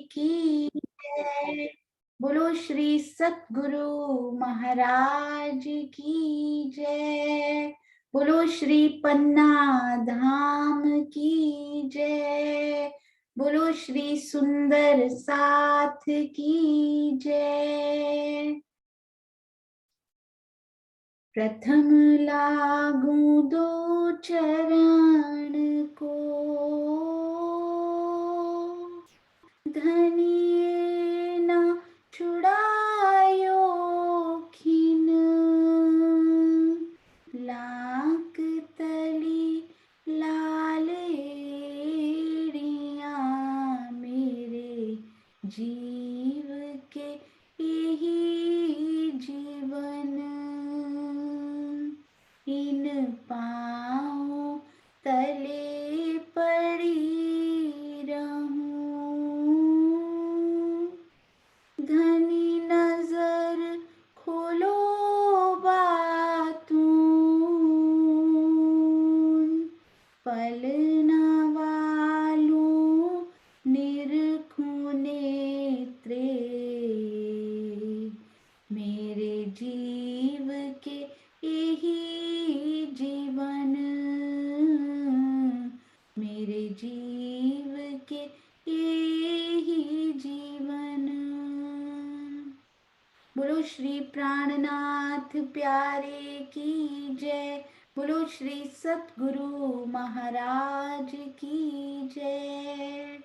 की जय। बोलो श्री सतगुरु महाराज की जय। बोलो श्री पन्ना धाम की जय। बोलो श्री सुंदर साथ की जय। प्रथम लागू दो चरण को, धनिये न छुड़ायो खिन। लाख तली लालेड़िया मेरे जीव के यही जीवन। इन पाँव तले पड़ी रहूं, धनी नजर खोलो बातून। पल न वालूं निरखूं नेत्रे, मेरे जीव के यही जीवन। मेरे जीव के यही जीवन। बोलो श्री प्राणनाथ प्यारे की जय। बोलो श्री सतगुरु महाराज की जय।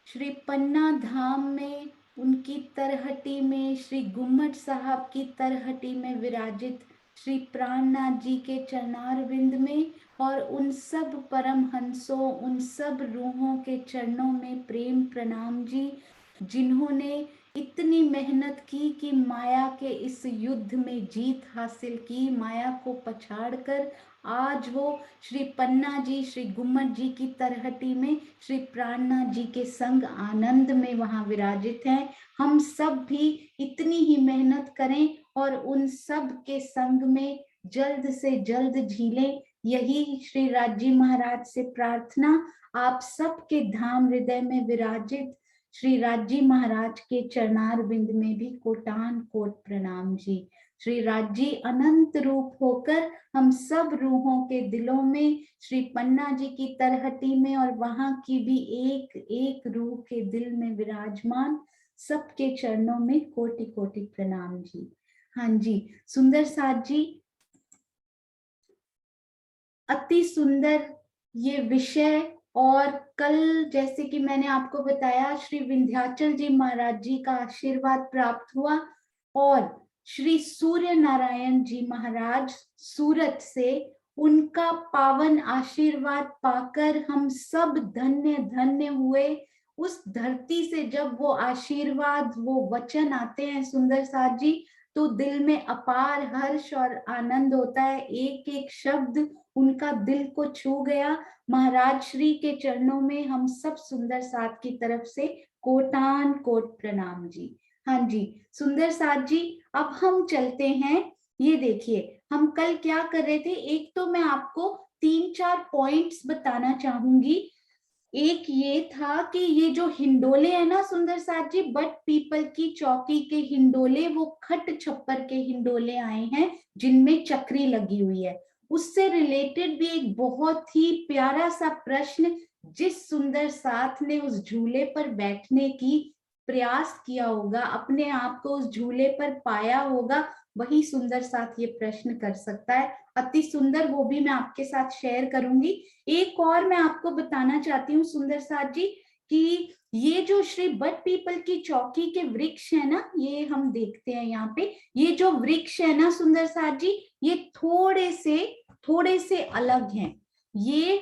श्री पन्ना धाम में, उनकी तरहटी में, श्री गुम्मट साहब की तरहटी में विराजित श्री प्राणनाथ जी के चरणारविंद में और उन सब परम हंसों, उन सब रूहों के चरणों में प्रेम प्रणाम जी, जिन्होंने इतनी मेहनत की कि माया के इस युद्ध में जीत हासिल की, माया को पछाड़कर आज वो श्री पन्ना जी, श्री गुम्मट जी की तरहटी में श्री प्राणनाथ जी के संग आनंद में वहां विराजित हैं। हम सब भी इतनी ही मेहनत करें और उन सब के संग में जल्द से जल्द झीलें, यही श्री राजी महाराज से प्रार्थना। आप सबके धाम हृदय में विराजित श्री राजी महाराज के चरणार बिंद में भी कोटान कोट प्रणाम जी। श्री राजी अनंत रूप होकर हम सब रूहों के दिलों में, श्री पन्ना जी की तरहटी में और वहां की भी एक एक रूह के दिल में विराजमान, सबके चरणों में कोटि कोटि प्रणाम जी। हाँ जी, सुंदर साथ जी, अति सुंदर ये विषय। और कल जैसे कि मैंने आपको बताया, श्री विंध्याचल जी महाराज जी का आशीर्वाद प्राप्त हुआ और श्री सूर्य नारायण जी महाराज सूरत से उनका पावन आशीर्वाद पाकर हम सब धन्य धन्य हुए। उस धरती से जब वो आशीर्वाद, वो वचन आते हैं सुंदर साथ जी, तो दिल में अपार हर्ष और आनंद होता है। एक एक शब्द उनका दिल को छू गया। महाराज श्री के चरणों में हम सब सुंदर साथ की तरफ से कोटान कोट प्रणाम जी। हाँ जी, सुंदर साथ जी, अब हम चलते हैं। ये देखिए हम कल क्या कर रहे थे। एक तो मैं आपको 3-4 पॉइंट्स बताना चाहूंगी। एक ये था कि ये जो हिंडोले है ना सुंदर साथ जी, बट पीपल की चौकी के हिंडोले, वो खट छप्पर के हिंडोले आए हैं जिनमें चक्री लगी हुई है। उससे रिलेटेड भी एक बहुत ही प्यारा सा प्रश्न, जिस सुंदर साथ ने उस झूले पर बैठने की प्रयास किया होगा, अपने आप को उस झूले पर पाया होगा, वही सुंदर साथ ये प्रश्न कर सकता है। अति सुंदर, वो भी मैं आपके साथ शेयर करूंगी। एक और मैं आपको बताना चाहती हूँ सुंदर साथ जी कि ये जो श्री बट पीपल की चौकी के वृक्ष है ना, ये हम देखते हैं यहाँ पे, ये जो वृक्ष है ना सुंदर साथ जी, ये थोड़े से अलग हैं। ये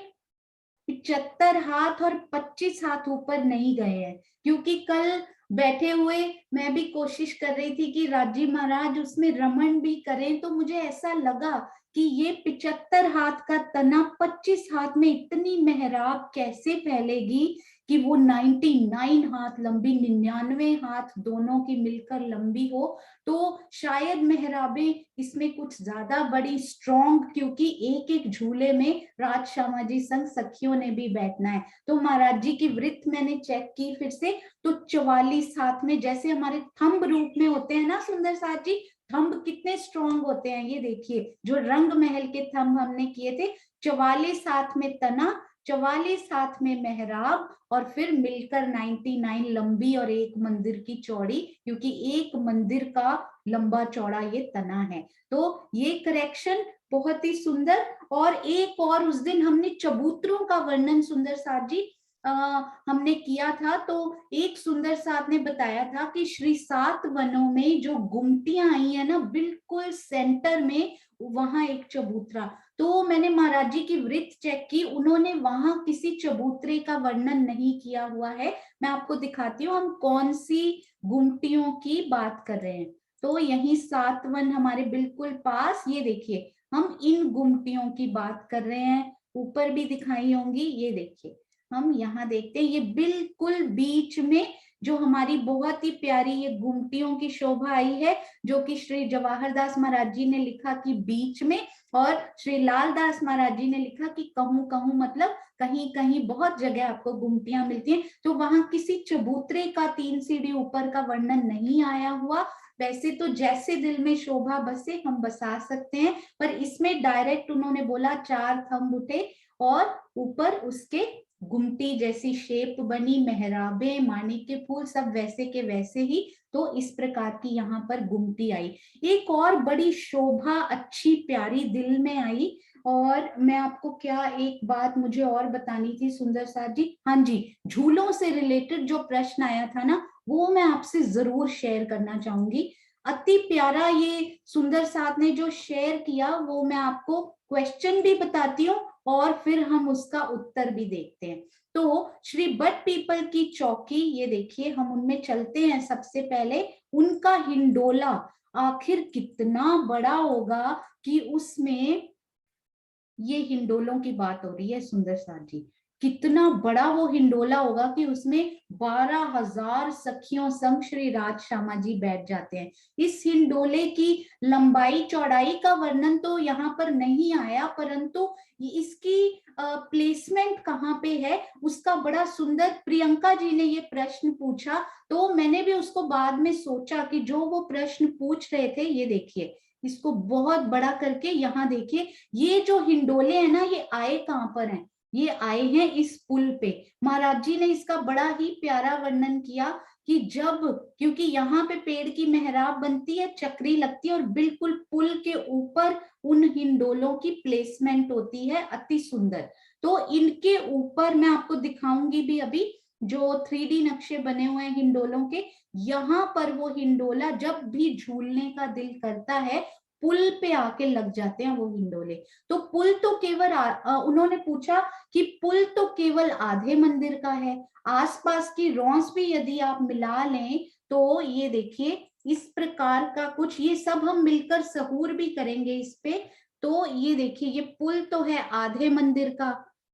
75 हाथ और 25 हाथ ऊपर नहीं गए हैं, क्योंकि कल बैठे हुए मैं भी कोशिश कर रही थी कि राजी महाराज उसमें रमन भी करें, तो मुझे ऐसा लगा कि ये 75 हाथ का तना 25 हाथ में इतनी मेहराब कैसे फैलेगी कि वो 99 हाथ लंबी, 99 हाथ दोनों की मिलकर लंबी हो, तो शायद मेहराबें इसमें कुछ ज्यादा बड़ी, स्ट्रॉन्ग, क्योंकि एक एक झूले में राज श्यामाजी संग सखियों ने भी बैठना है। तो महाराज जी की वृत्त मैंने चेक की फिर से, तो 44 हाथ में, जैसे हमारे थंब रूप में होते हैं ना सुंदर साथ जी, थंब कितने स्ट्रॉन्ग होते हैं, ये देखिए जो रंग महल के थंब हमने किए थे, 44 हाथ में तना, 44 हाथ में मेहराब, और फिर मिलकर 99 लंबी और एक मंदिर की चौड़ी, क्योंकि एक मंदिर का लंबा चौड़ा ये तना है। तो ये करेक्शन बहुत ही सुंदर। और एक और उस दिन हमने चबूतरों का वर्णन सुंदर साथ जी हमने किया था, तो एक सुंदर साथ ने बताया था कि श्री 7 वनों में जो गुमटियां आई है ना, बिल्कुल सेंटर में वहां एक चबूतरा, तो मैंने महाराज जी की वृत्त चेक की, उन्होंने वहां किसी चबूतरे का वर्णन नहीं किया हुआ है। मैं आपको दिखाती हूँ हम कौन सी गुमटियों की बात कर रहे हैं। तो यही 7 वन हमारे बिल्कुल पास, ये देखिए हम इन गुमटियों की बात कर रहे हैं, ऊपर भी दिखाई होंगी, ये देखिए हम यहाँ देखते हैं, ये बिल्कुल बीच में जो हमारी बहुत ही प्यारी ये गुमटियों की शोभा आई है, जो कि श्री जवाहर दास महाराज जी ने लिखा कि बीच में, और श्री लाल दास महाराज जी ने लिखा कि कहूं कहूं, मतलब कहीं कहीं बहुत जगह आपको गुमटियां मिलती हैं। तो वहां किसी चबूतरे का 3 सीढ़ी ऊपर का वर्णन नहीं आया हुआ। वैसे तो जैसे दिल में शोभा बसे हम बसा सकते हैं, पर इसमें डायरेक्ट उन्होंने बोला 4 थंब उठे और ऊपर उसके गुमटी जैसी शेप बनी, मेहराबे, मानिक के फूल सब वैसे के वैसे ही। तो इस प्रकार की यहाँ पर गुमटी आई। एक और बड़ी शोभा अच्छी प्यारी दिल में आई, और मैं आपको क्या एक बात मुझे और बतानी थी सुंदर साथ जी, हाँ जी, झूलों से रिलेटेड जो प्रश्न आया था ना, वो मैं आपसे जरूर शेयर करना चाहूंगी। अति प्यारा ये सुंदर साथ ने जो शेयर किया, वो मैं आपको क्वेश्चन भी बताती हूँ और फिर हम उसका उत्तर भी देखते हैं। तो श्री बट पीपल की चौकी, ये देखिए हम उनमें चलते हैं। सबसे पहले उनका हिंडोला आखिर कितना बड़ा होगा कि उसमें, ये हिंडोलों की बात हो रही है सुंदर साथ जी, कितना बड़ा वो हिंडोला होगा कि उसमें 12,000 सखियों संग श्री राज श्यामा जी बैठ जाते हैं। इस हिंडोले की लंबाई चौड़ाई का वर्णन तो यहाँ पर नहीं आया, परंतु इसकी प्लेसमेंट कहाँ पे है उसका बड़ा सुंदर, प्रियंका जी ने ये प्रश्न पूछा, तो मैंने भी उसको बाद में सोचा कि जो वो प्रश्न पूछ रहे थे, ये देखिए इसको बहुत बड़ा करके यहाँ देखिए, ये जो हिंडोले हैं ना, ये आए कहाँ पर हैं, ये आए हैं इस पुल पे। महाराज जी ने इसका बड़ा ही प्यारा वर्णन किया कि जब, क्योंकि यहाँ पे पेड़ की मेहराब बनती है, चक्री लगती है, और बिल्कुल पुल के ऊपर उन हिंडोलों की प्लेसमेंट होती है अति सुंदर। तो इनके ऊपर मैं आपको दिखाऊंगी भी अभी, जो 3D नक्शे बने हुए हैं हिंडोलों के, यहाँ पर वो हिंडोला जब भी झूलने का दिल करता है, पुल पे आके लग जाते हैं वो हिंडोले। तो पुल तो केवल उन्होंने पूछा कि पुल तो केवल आधे मंदिर का है, आसपास की रौंस भी यदि आप मिला लें, तो ये देखिए इस प्रकार का कुछ, ये सब हम मिलकर सहूर भी करेंगे इस पे। तो ये देखिए ये पुल तो है आधे मंदिर का,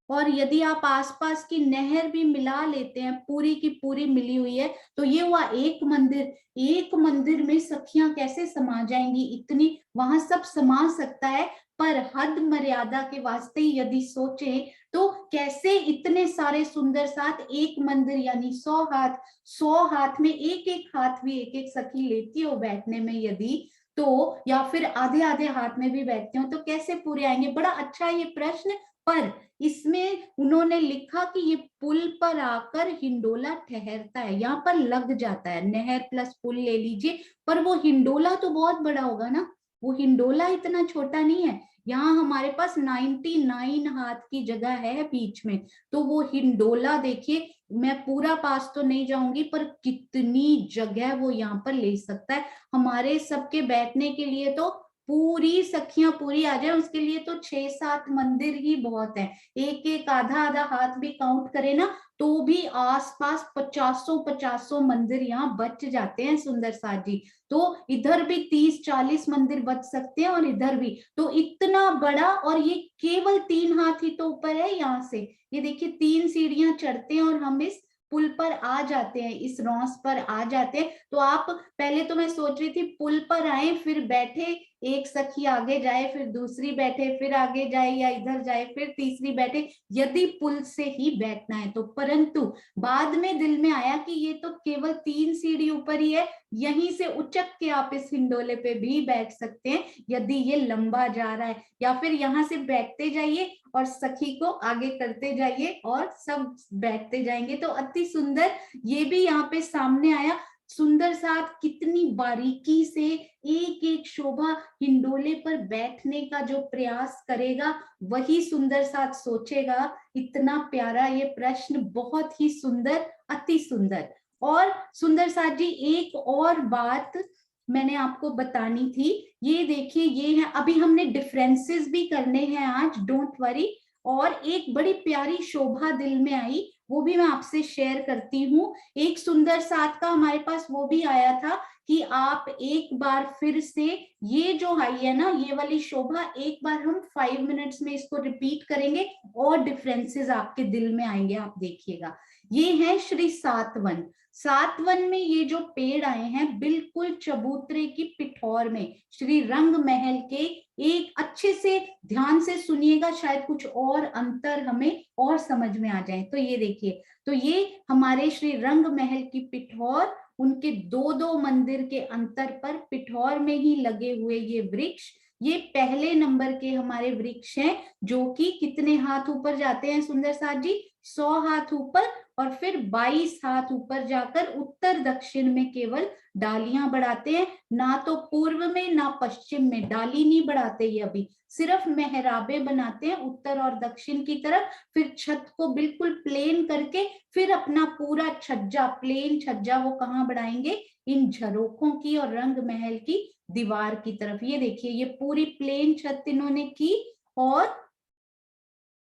और यदि आप आसपास की नहर भी मिला लेते हैं, पूरी की पूरी मिली हुई है, तो ये हुआ एक मंदिर। एक मंदिर में सखियां कैसे समा जाएंगी, इतनी वहां सब समा सकता है, पर हद मर्यादा के वास्ते यदि सोचे तो कैसे इतने सारे सुंदर साथ एक मंदिर, यानी 100 हाथ, 100 हाथ में एक एक हाथ भी एक एक सखी लेती हो बैठने में यदि, तो या फिर आधे आधे हाथ में भी बैठते हो, तो कैसे पूरे आएंगे। बड़ा अच्छा ये प्रश्न, पर इसमें उन्होंने लिखा कि ये पुल पर आकर हिंडोला ठहरता है, यहाँ पर लग जाता है, नहर प्लस पुल ले लीजिए, पर वो हिंडोला तो बहुत बड़ा होगा ना, वो हिंडोला इतना छोटा नहीं है। यहाँ हमारे पास 99 हाथ की जगह है बीच में, तो वो हिंडोला देखिए, मैं पूरा पास तो नहीं जाऊंगी, पर कितनी जगह वो यहाँ पर ले सकता है। हमारे सबके बैठने के लिए तो पूरी सखियां पूरी आ जाए, उसके लिए तो 6-7 मंदिर ही बहुत है। एक एक आधा आधा हाथ भी काउंट करे ना, तो भी आसपास 50 मंदिर यहाँ बच जाते हैं सुंदर साथ जी। तो इधर भी 30-40 मंदिर बच सकते हैं और इधर भी। तो इतना बड़ा, और ये केवल 3 हाथ ही तो ऊपर है यहाँ से। ये देखिए 3 सीढ़ियां चढ़ते हैं और हम इस पुल पर आ जाते हैं, इस रॉस पर आ जाते हैं। तो आप, पहले तो मैं सोच रही थी पुल पर आए फिर बैठे, एक सखी आगे जाए फिर दूसरी बैठे, फिर आगे जाए या इधर जाए फिर तीसरी बैठे, यदि पुल से ही बैठना है तो। परंतु बाद में दिल में आया कि ये तो केवल 3 सीढ़ी ऊपर ही है, यहीं से उचक के आप इस हिंडोले पे भी बैठ सकते हैं यदि ये लंबा जा रहा है, या फिर यहाँ से बैठते जाइए और सखी को आगे करते जाइए और सब बैठते जाएंगे। तो अति सुंदर ये भी यहाँ पे सामने आया। सुंदर साथ कितनी बारीकी से एक एक शोभा हिंडोले पर बैठने का जो प्रयास करेगा वही सुंदर साथ सोचेगा। इतना प्यारा ये प्रश्न, बहुत ही सुंदर, अति सुंदर। और सुंदर साथ जी एक और बात मैंने आपको बतानी थी, ये देखिए ये है, अभी हमने डिफरेंसेस भी करने हैं आज, डोंट वरी। और एक बड़ी प्यारी शोभा दिल में आई, वो भी मैं आपसे शेयर करती हूँ। एक सुंदर साथ का हमारे पास वो भी आया था कि आप एक बार फिर से ये जो आई है ना, ये वाली शोभा, एक बार हम 5 मिनट्स में इसको रिपीट करेंगे और डिफरेंसेस आपके दिल में आएंगे, आप देखिएगा। ये है श्री सातवन। सातवन में ये जो पेड़ आए हैं बिल्कुल चबूतरे की पिठौर में, श्री रंग महल के। एक अच्छे से ध्यान से सुनिएगा, शायद कुछ और अंतर हमें और समझ में आ जाए। तो ये देखिए, तो ये हमारे श्री रंग महल की पिठौर, उनके 2-2 मंदिर के अंतर पर पिठौर में ही लगे हुए ये वृक्ष, ये पहले नंबर के हमारे वृक्ष हैं, जो कि कितने हाथ ऊपर जाते हैं सुंदर साथ जी? 100 हाथ ऊपर, और फिर 22 हाथ ऊपर जाकर उत्तर दक्षिण में केवल डालियां बढ़ाते हैं। ना तो पूर्व में ना पश्चिम में डाली नहीं बढ़ाते, ये अभी सिर्फ मेहराबे बनाते हैं उत्तर और दक्षिण की तरफ। फिर छत को बिल्कुल प्लेन करके फिर अपना पूरा छज्जा, प्लेन छज्जा, वो कहाँ बढ़ाएंगे? इन झरोखों की और रंग महल की दीवार की तरफ। ये देखिए ये पूरी प्लेन छत इन्होंने की, और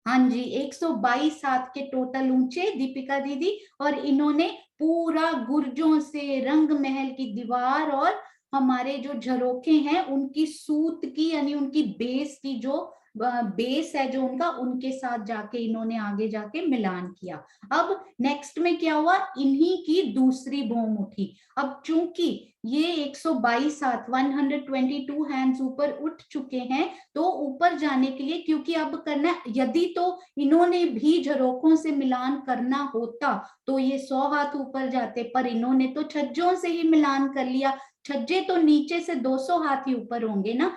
हाँ जी 122 हाथ के टोटल ऊंचे दीपिका दीदी, और इन्होंने पूरा गुर्जों से रंग महल की दीवार और हमारे जो झरोखे हैं उनकी सूत की, यानी उनकी बेस की, जो बेस है जो उनका, उनके साथ जाके इन्होंने आगे जाके मिलान किया। अब नेक्स्ट में क्या हुआ, इन्हीं की दूसरी भौम उठी। अब चूंकि ये 122 हाथ 122 हैंड्स ऊपर उठ चुके हैं, तो ऊपर जाने के लिए, क्योंकि अब करना, यदि तो इन्होंने भी झरोखों से मिलान करना होता तो ये 100 हाथ ऊपर जाते, पर इन्होंने तो छज्जों से ही मिलान कर लिया। छज्जे तो नीचे से 200 हाथ ही ऊपर होंगे ना।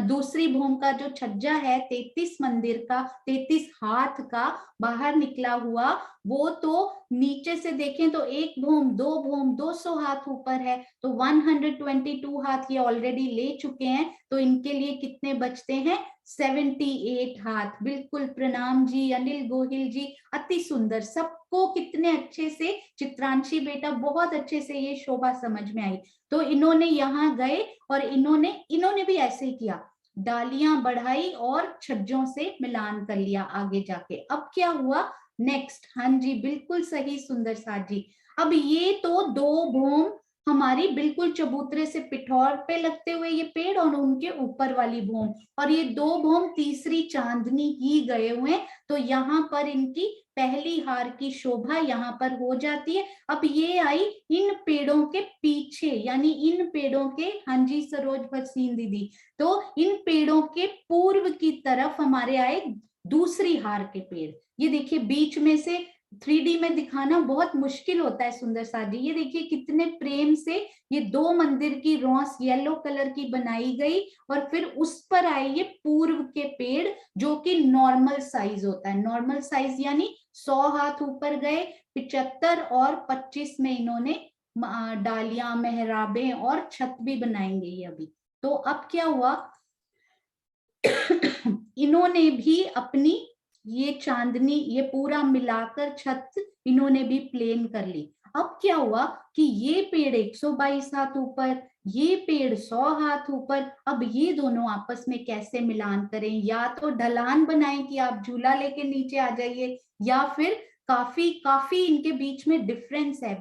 दूसरी भूम का जो छज्जा है 33 मंदिर का, 33 हाथ का बाहर निकला हुआ, वो तो नीचे से देखें तो एक भूम, दो भूम, 200 हाथ ऊपर है, तो 122 हाथ ये ऑलरेडी ले चुके हैं। तो इनके लिए कितने बचते हैं? 78 हाथ। बिल्कुल, प्रणाम जी अनिल गोहिल जी, अति सुंदर, सबको कितने अच्छे से, चित्रांशी बेटा बहुत अच्छे से ये शोभा समझ में आई। तो इन्होंने यहाँ गए और इन्होंने भी ऐसे ही किया, डालियां बढ़ाई और छज्जों से मिलान कर लिया आगे जाके। अब क्या हुआ नेक्स्ट? हाँ जी बिल्कुल सही सुंदर साथ जी। अब ये तो 2 भूम हमारी बिल्कुल चबूतरे से पिठौर पे लगते हुए ये पेड़, और उनके ऊपर वाली भूम, और ये 2 भूम तीसरी चांदनी ही गए हुए। तो यहाँ पर इनकी पहली हार की शोभा यहाँ पर हो जाती है। अब ये आई इन पेड़ों के पीछे, यानी इन पेड़ों के, हाँ जी सरोज भसीन दीदी, तो इन पेड़ों के पूर्व की तरफ हमारे आए दूसरी हार के पेड़। ये देखिए बीच में से 3D में दिखाना बहुत मुश्किल होता है सुंदर साथ जी। ये देखिए कितने प्रेम से ये 2 मंदिर की रॉस येलो कलर की बनाई गई, और फिर उस पर आए ये पूर्व के पेड़, जो कि नॉर्मल साइज होता है। नॉर्मल साइज यानी 100 हाथ ऊपर गए, 75 और 25 में इन्होंने डालियां, मेहराबें और छत भी बनाएंगे ये अभी। तो अब क्या हुआ, इन्होंने भी अपनी ये चांदनी, ये पूरा मिलाकर छत इन्होंने भी प्लेन कर ली। अब क्या हुआ कि ये पेड़ 122 हाथ ऊपर, ये पेड़ 100 हाथ ऊपर, अब ये दोनों आपस में कैसे मिलान करें? या तो ढलान बनाएं कि आप झूला लेके नीचे आ जाइए, या फिर काफी काफी इनके बीच में डिफरेंस है।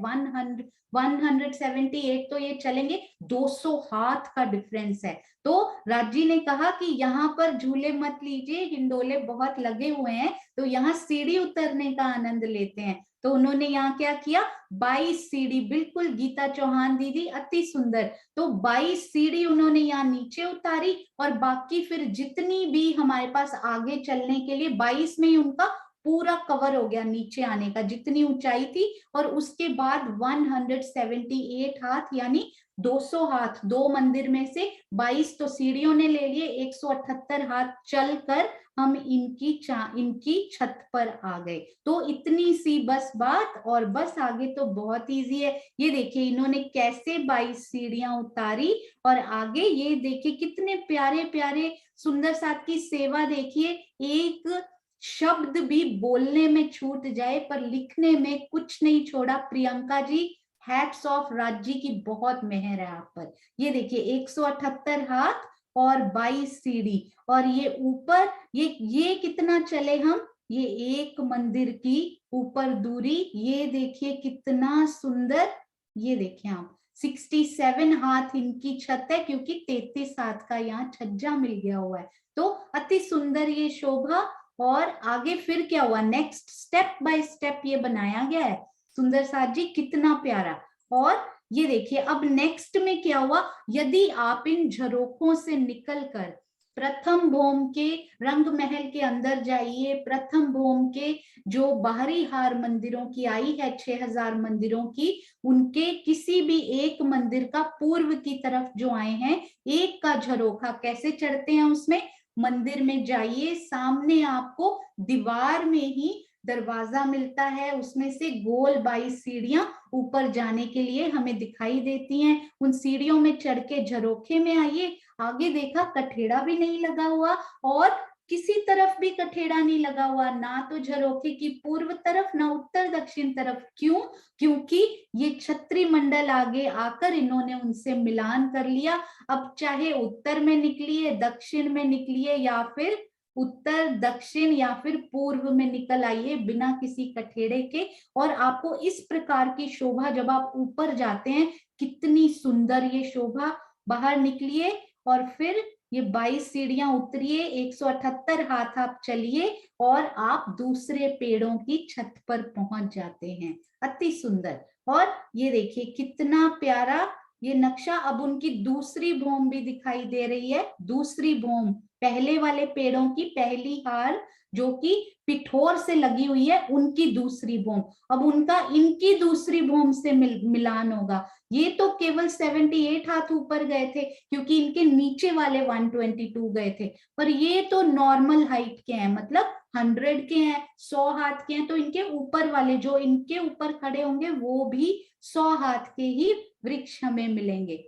178 तो ये चलेंगे, 200 हाथ का डिफरेंस है। तो राजी ने कहा कि यहाँ पर झूले मत लीजिए, हिंडोले बहुत लगे हुए हैं, तो यहाँ सीढ़ी उतरने का आनंद लेते हैं। तो उन्होंने यहाँ क्या किया, 22 सीढ़ी, बिल्कुल गीता चौहान दीदी अति सुंदर। तो 22 सीढ़ी उन्होंने यहाँ नीचे उतारी, और बाकी फिर जितनी भी हमारे पास आगे चलने के लिए 22 में ही उनका पूरा कवर हो गया नीचे आने का, जितनी ऊंचाई थी। और उसके बाद 178 हाथ यानी 200 हाथ, दो मंदिर में से 22 तो सीढ़ियों ने ले लिए, 178 हाथ चलकर हम इनकी छत पर आ गए। तो इतनी सी बस बात, और बस आगे तो बहुत इजी है। ये देखिए इन्होंने कैसे 22 सीढ़ियां उतारी, और आगे ये देखिए कितने प्यारे प्यारे सुंदर साथ की सेवा। देखिए एक शब्द भी बोलने में छूट जाए पर लिखने में कुछ नहीं छोड़ा। प्रियंका जी, हैट्स ऑफ, राज्य की बहुत मेहर है आप पर। ये देखिए 178 हाथ और 22 सीढ़ी, और ये ऊपर ये कितना चले हम, ये एक मंदिर की ऊपर दूरी, ये देखिए कितना सुंदर। ये देखिए आप 67 हाथ इनकी छत है, क्योंकि 33 हाथ का यहाँ छज्जा मिल गया हुआ है। तो अति सुंदर ये शोभा। और आगे फिर क्या हुआ, नेक्स्ट स्टेप बाय स्टेप ये बनाया गया है। सुंदर साथ जी कितना प्यारा। और ये देखिए अब नेक्स्ट में क्या हुआ, यदि आप इन झरोखों से निकलकर प्रथम भोम के रंग महल के अंदर जाइए, प्रथम भोम के जो बाहरी हार मंदिरों की आई है 6000 मंदिरों की, उनके किसी भी एक मंदिर का पूर्व की तरफ जो आए हैं, एक का झरोखा कैसे चढ़ते हैं उसमें, मंदिर में जाइए, सामने आपको दीवार में ही दरवाजा मिलता है, उसमें से गोल 22 सीढ़ियां ऊपर जाने के लिए हमें दिखाई देती हैं। उन सीढ़ियों में चढ़ के झरोखे में आइए, आगे देखा कठेड़ा भी नहीं लगा हुआ, और किसी तरफ भी कठेड़ा नहीं लगा हुआ, ना तो झरोखे की पूर्व तरफ ना उत्तर दक्षिण तरफ। क्यों? क्योंकि ये छत्री मंडल आगे आकर इन्होंने उनसे मिलान कर लिया। अब चाहे उत्तर में निकलिए, दक्षिण में निकलिए, या फिर उत्तर दक्षिण या फिर पूर्व में निकल आइए बिना किसी कठेड़े के, और आपको इस प्रकार की शोभा, जब आप ऊपर जाते हैं कितनी सुंदर ये शोभा। बाहर निकलिए और फिर ये 22 सीढ़ियां उतरिए, 178 हाथ आप चलिए, और आप दूसरे पेड़ों की छत पर पहुंच जाते हैं। अति सुंदर। और ये देखिए कितना प्यारा ये नक्शा। अब उनकी दूसरी भूम भी दिखाई दे रही है, दूसरी भूम, पहले वाले पेड़ों की पहली हार जो कि पिठोर से लगी हुई है, उनकी दूसरी भूम। अब उनका इनकी दूसरी भूम से मिलान होगा। ये तो केवल 78 हाथ ऊपर गए थे, क्योंकि इनके नीचे वाले 122 गए थे, पर ये तो नॉर्मल हाइट के हैं, मतलब 100 के हैं, 100 हाथ के हैं। तो इनके ऊपर वाले जो इनके ऊपर खड़े होंगे वो भी 100 हाथ के ही वृक्ष हमें मिलेंगे।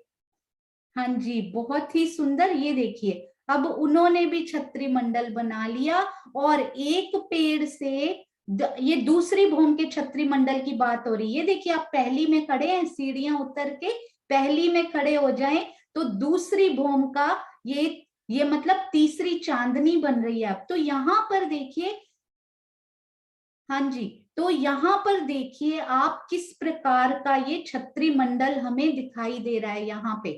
हाँ जी, बहुत ही सुंदर। ये देखिए अब उन्होंने भी छत्री मंडल बना लिया, और एक पेड़ से ये दूसरी भूम के छत्री मंडल की बात हो रही है। देखिए आप पहली में खड़े हैं, सीढ़ियां उतर के पहली में खड़े हो जाएं तो दूसरी भूम का ये मतलब तीसरी चांदनी बन रही है। अब तो यहाँ पर देखिए, हाँ जी, तो यहाँ पर देखिए आप किस प्रकार का ये छत्री मंडल हमें दिखाई दे रहा है। यहाँ पे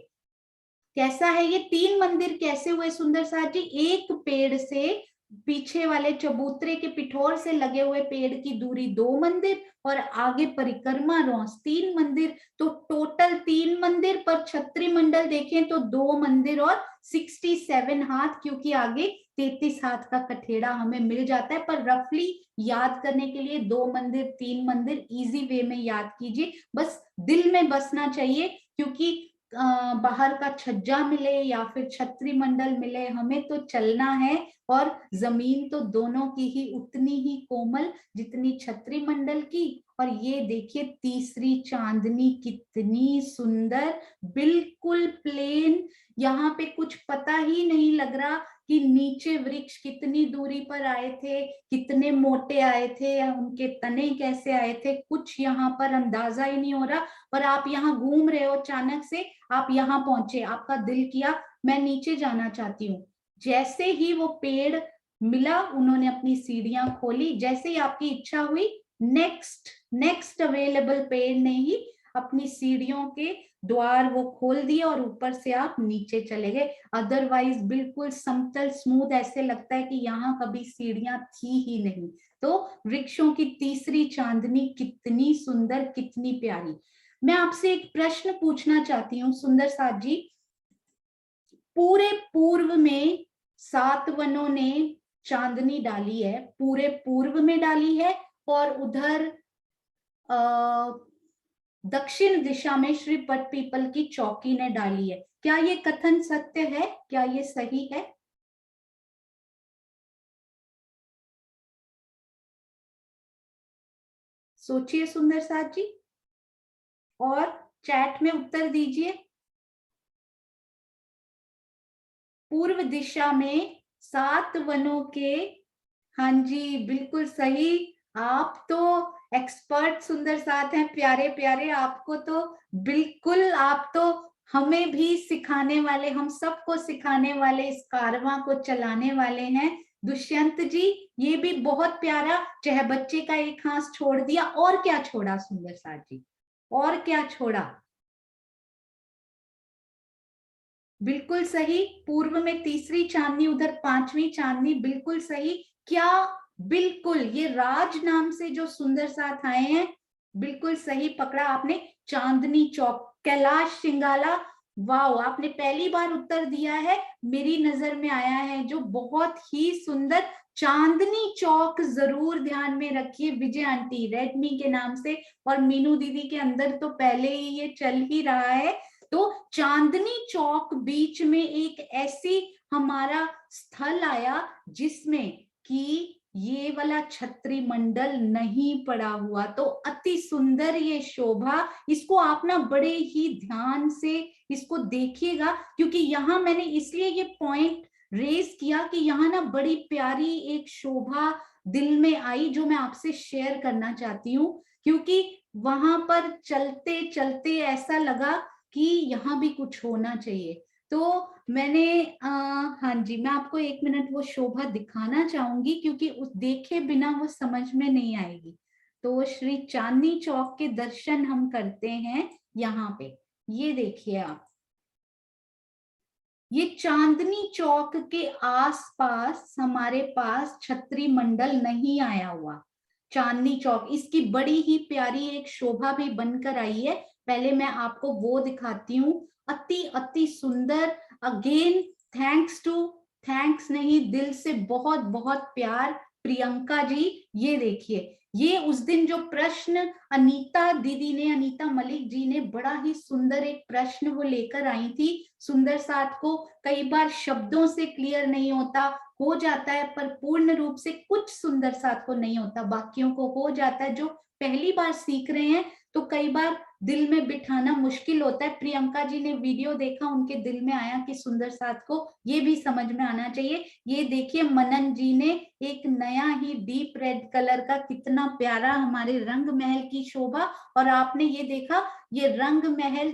कैसा है, ये 3 मंदिर कैसे हुए सुंदर साथ जी, एक पेड़ से पीछे वाले चबूतरे के पिठोर से लगे हुए पेड़ की दूरी 2 मंदिर, और आगे परिक्रमा रौस 3 मंदिर। तो टोटल 3 मंदिर, पर छत्री मंडल देखें तो 2 मंदिर और 67 हाथ, क्योंकि आगे 33 हाथ का कठेड़ा हमें मिल जाता है। पर रफली याद करने के लिए 2 मंदिर 3 मंदिर इजी वे में याद कीजिए, बस दिल में बसना चाहिए। क्योंकि बाहर का छज्जा मिले या फिर छत्री मंडल मिले, हमें तो चलना है, और जमीन तो दोनों की ही उतनी ही कोमल जितनी छत्री मंडल की। और ये देखिए तीसरी चांदनी कितनी सुंदर, बिल्कुल प्लेन, यहाँ पे कुछ पता ही नहीं लग रहा कि नीचे वृक्ष कितनी दूरी पर आए थे, कितने मोटे आए थे, या उनके तने कैसे आए थे, कुछ यहाँ पर अंदाजा ही नहीं हो रहा। पर आप यहाँ घूम रहे हो, अचानक से आप यहाँ पहुंचे, आपका दिल किया मैं नीचे जाना चाहती हूँ। जैसे ही वो पेड़ मिला, उन्होंने अपनी सीढ़ियां खोली, जैसे ही आपकी इच्छा हुई नेक्स्ट नेक्स्ट अवेलेबल पेड़ ने ही अपनी सीढ़ियों के द्वार वो खोल दिए और ऊपर से आप नीचे चले गए। अदरवाइज बिल्कुल समतल स्मूथ, ऐसे लगता है कि यहाँ कभी सीढ़ियां थी ही नहीं। तो वृक्षों की तीसरी चांदनी कितनी सुंदर, कितनी प्यारी। मैं आपसे एक प्रश्न पूछना चाहती हूँ सुंदर साथ जी, पूरे पूर्व में 7 वनों ने चांदनी डाली है, पूरे पूर्व में डाली है, और उधर दक्षिण दिशा में श्री पट पीपल की चौकी ने डाली है। क्या ये कथन सत्य है? क्या ये सही है? सोचिए सुंदर साथ जी और चैट में उत्तर दीजिए। पूर्व दिशा में 7 वनों के, हाँ जी बिल्कुल सही। आप तो एक्सपर्ट सुंदर साथ हैं, प्यारे प्यारे। आपको तो बिल्कुल, आप तो हमें भी सिखाने वाले, हम सबको सिखाने वाले, इस कारवां को चलाने वाले हैं। दुष्यंत जी ये भी बहुत प्यारा, चाहे बच्चे का एक हाथ छोड़ दिया, और क्या छोड़ा सुंदर साथ जी, और क्या छोड़ा? बिल्कुल सही, पूर्व में तीसरी चांदनी, उधर 5वीं चांदनी, बिल्कुल सही। क्या बिल्कुल ये राज नाम से जो सुंदर साथ आए हैं, बिल्कुल सही पकड़ा आपने। चांदनी चौक, कैलाश सिंगाला, वाओ, आपने पहली बार उत्तर दिया है, मेरी नजर में आया है जो बहुत ही सुंदर। चांदनी चौक जरूर ध्यान में रखिए, विजय आंटी रेडमी के नाम से, और मीनू दीदी के अंदर तो पहले ही ये चल ही रहा है। तो चांदनी चौक बीच में एक ऐसी हमारा स्थल आया जिसमें कि ये वाला छत्री मंडल नहीं पड़ा हुआ। तो अति सुंदर ये शोभा, इसको आप ना बड़े ही ध्यान से इसको देखिएगा, क्योंकि यहाँ मैंने इसलिए ये पॉइंट रेज किया कि यहाँ ना बड़ी प्यारी एक शोभा दिल में आई जो मैं आपसे शेयर करना चाहती हूँ। क्योंकि वहां पर चलते चलते ऐसा लगा कि यहाँ भी कुछ होना चाहिए। तो मैंने हाँ जी, मैं आपको 1 मिनट वो शोभा दिखाना चाहूंगी, क्योंकि उस देखे बिना वो समझ में नहीं आएगी। तो श्री चांदनी चौक के दर्शन हम करते हैं यहाँ पे। ये देखिए आप, ये चांदनी चौक के आसपास हमारे पास छत्री मंडल नहीं आया हुआ। चांदनी चौक, इसकी बड़ी ही प्यारी एक शोभा भी बनकर आई है। पहले मैं आपको वो दिखाती हूँ, अति अति सुंदर। अगेन थैंक्स नहीं, दिल से बहुत बहुत प्यार प्रियंका जी। ये देखिए, ये उस दिन जो प्रश्न अनीता दीदी ने, अनीता मलिक जी ने बड़ा ही सुंदर एक प्रश्न वो लेकर आई थी। सुंदर साथ को कई बार शब्दों से क्लियर नहीं होता, हो जाता है, पर पूर्ण रूप से कुछ सुंदर साथ को नहीं होता, बाकियों को हो जाता है। जो पहली बार सीख रहे हैं तो कई बार दिल में बिठाना मुश्किल होता है। प्रियंका जी ने वीडियो देखा, उनके दिल में आया कि सुंदर साथ को ये भी समझ में आना चाहिए। ये देखिए, मनन जी ने एक नया ही डीप रेड कलर का, कितना प्यारा हमारे रंग महल की शोभा। और आपने ये देखा, ये रंग महल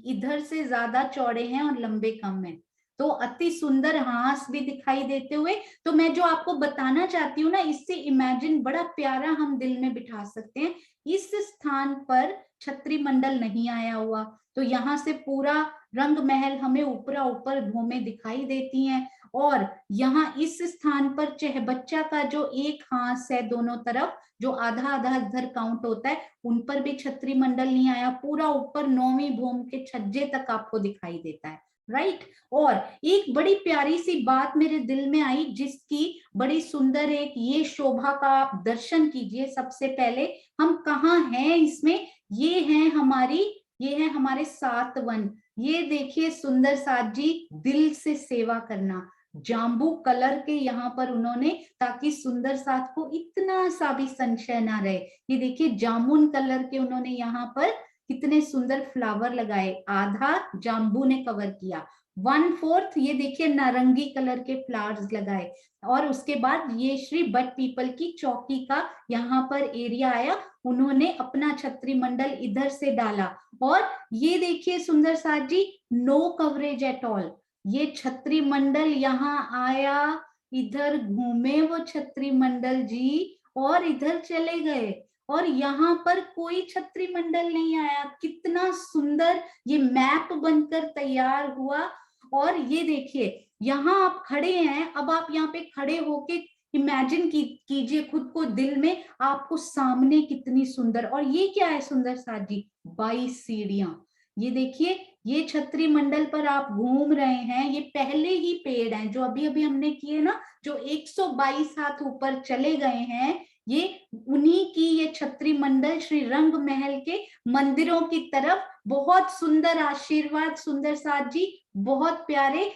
इधर से ज्यादा चौड़े हैं और लंबे कम हैं। तो अति सुंदर हांस भी दिखाई देते हुए। तो मैं जो आपको बताना चाहती हूँ ना, इससे इमेजिन बड़ा प्यारा हम दिल में बिठा सकते हैं। इस स्थान पर छत्री मंडल नहीं आया हुआ, तो यहाँ से पूरा रंग महल हमें ऊपरा ऊपर भूमें दिखाई देती हैं। और यहाँ इस स्थान पर चहबच्चा का जो एक हांस है दोनों तरफ, जो आधा आधा इधर काउंट होता है, उन पर भी छत्री मंडल नहीं आया। पूरा ऊपर 9वीं भूम के छज्जे तक आपको दिखाई देता है, राइट। और एक बड़ी प्यारी सी बात मेरे दिल में आई, जिसकी बड़ी सुंदर एक ये शोभा का आप दर्शन कीजिए। सबसे पहले हम कहाँ हैं इसमें, ये है हमारे 7 वन। ये देखिए सुंदर साथ जी, दिल से सेवा करना, जाम्बू कलर के यहाँ पर उन्होंने, ताकि सुंदर साथ को इतना सा भी संशय ना रहे। ये देखिए जामुन कलर के उन्होंने यहाँ पर कितने सुंदर फ्लावर लगाए, आधा जाम्बू ने कवर किया। 1/4 ये देखिए नारंगी कलर के फ्लावर्स लगाए। और उसके बाद ये श्री बट पीपल की चौकी का यहाँ पर एरिया आया, उन्होंने अपना छत्री मंडल इधर से डाला। और ये देखिए सुंदर साथ जी, नो कवरेज एट ऑल, ये छत्री मंडल यहाँ आया, इधर घूमे वो छत्री मंडल जी, और इधर चले गए। और यहाँ पर कोई छत्री मंडल नहीं आया। कितना सुंदर ये मैप बनकर तैयार हुआ। और ये देखिए यहाँ आप खड़े हैं, अब आप यहाँ पे खड़े होके इमेजिन कीजिए खुद को दिल में, आपको सामने कितनी सुंदर, और ये क्या है सुंदर साथ जी, 22 सीढ़ियां। ये देखिए ये छत्री मंडल पर आप घूम रहे हैं, ये पहले ही पेड़ हैं जो अभी अभी हमने किए ना, जो 122 हाथ ऊपर चले गए हैं, ये उन्हीं की ये छत्री मंडल श्री रंग महल के मंदिरों की तरफ। बहुत सुंदर आशीर्वाद सुंदर साथ जी, बहुत प्यारे।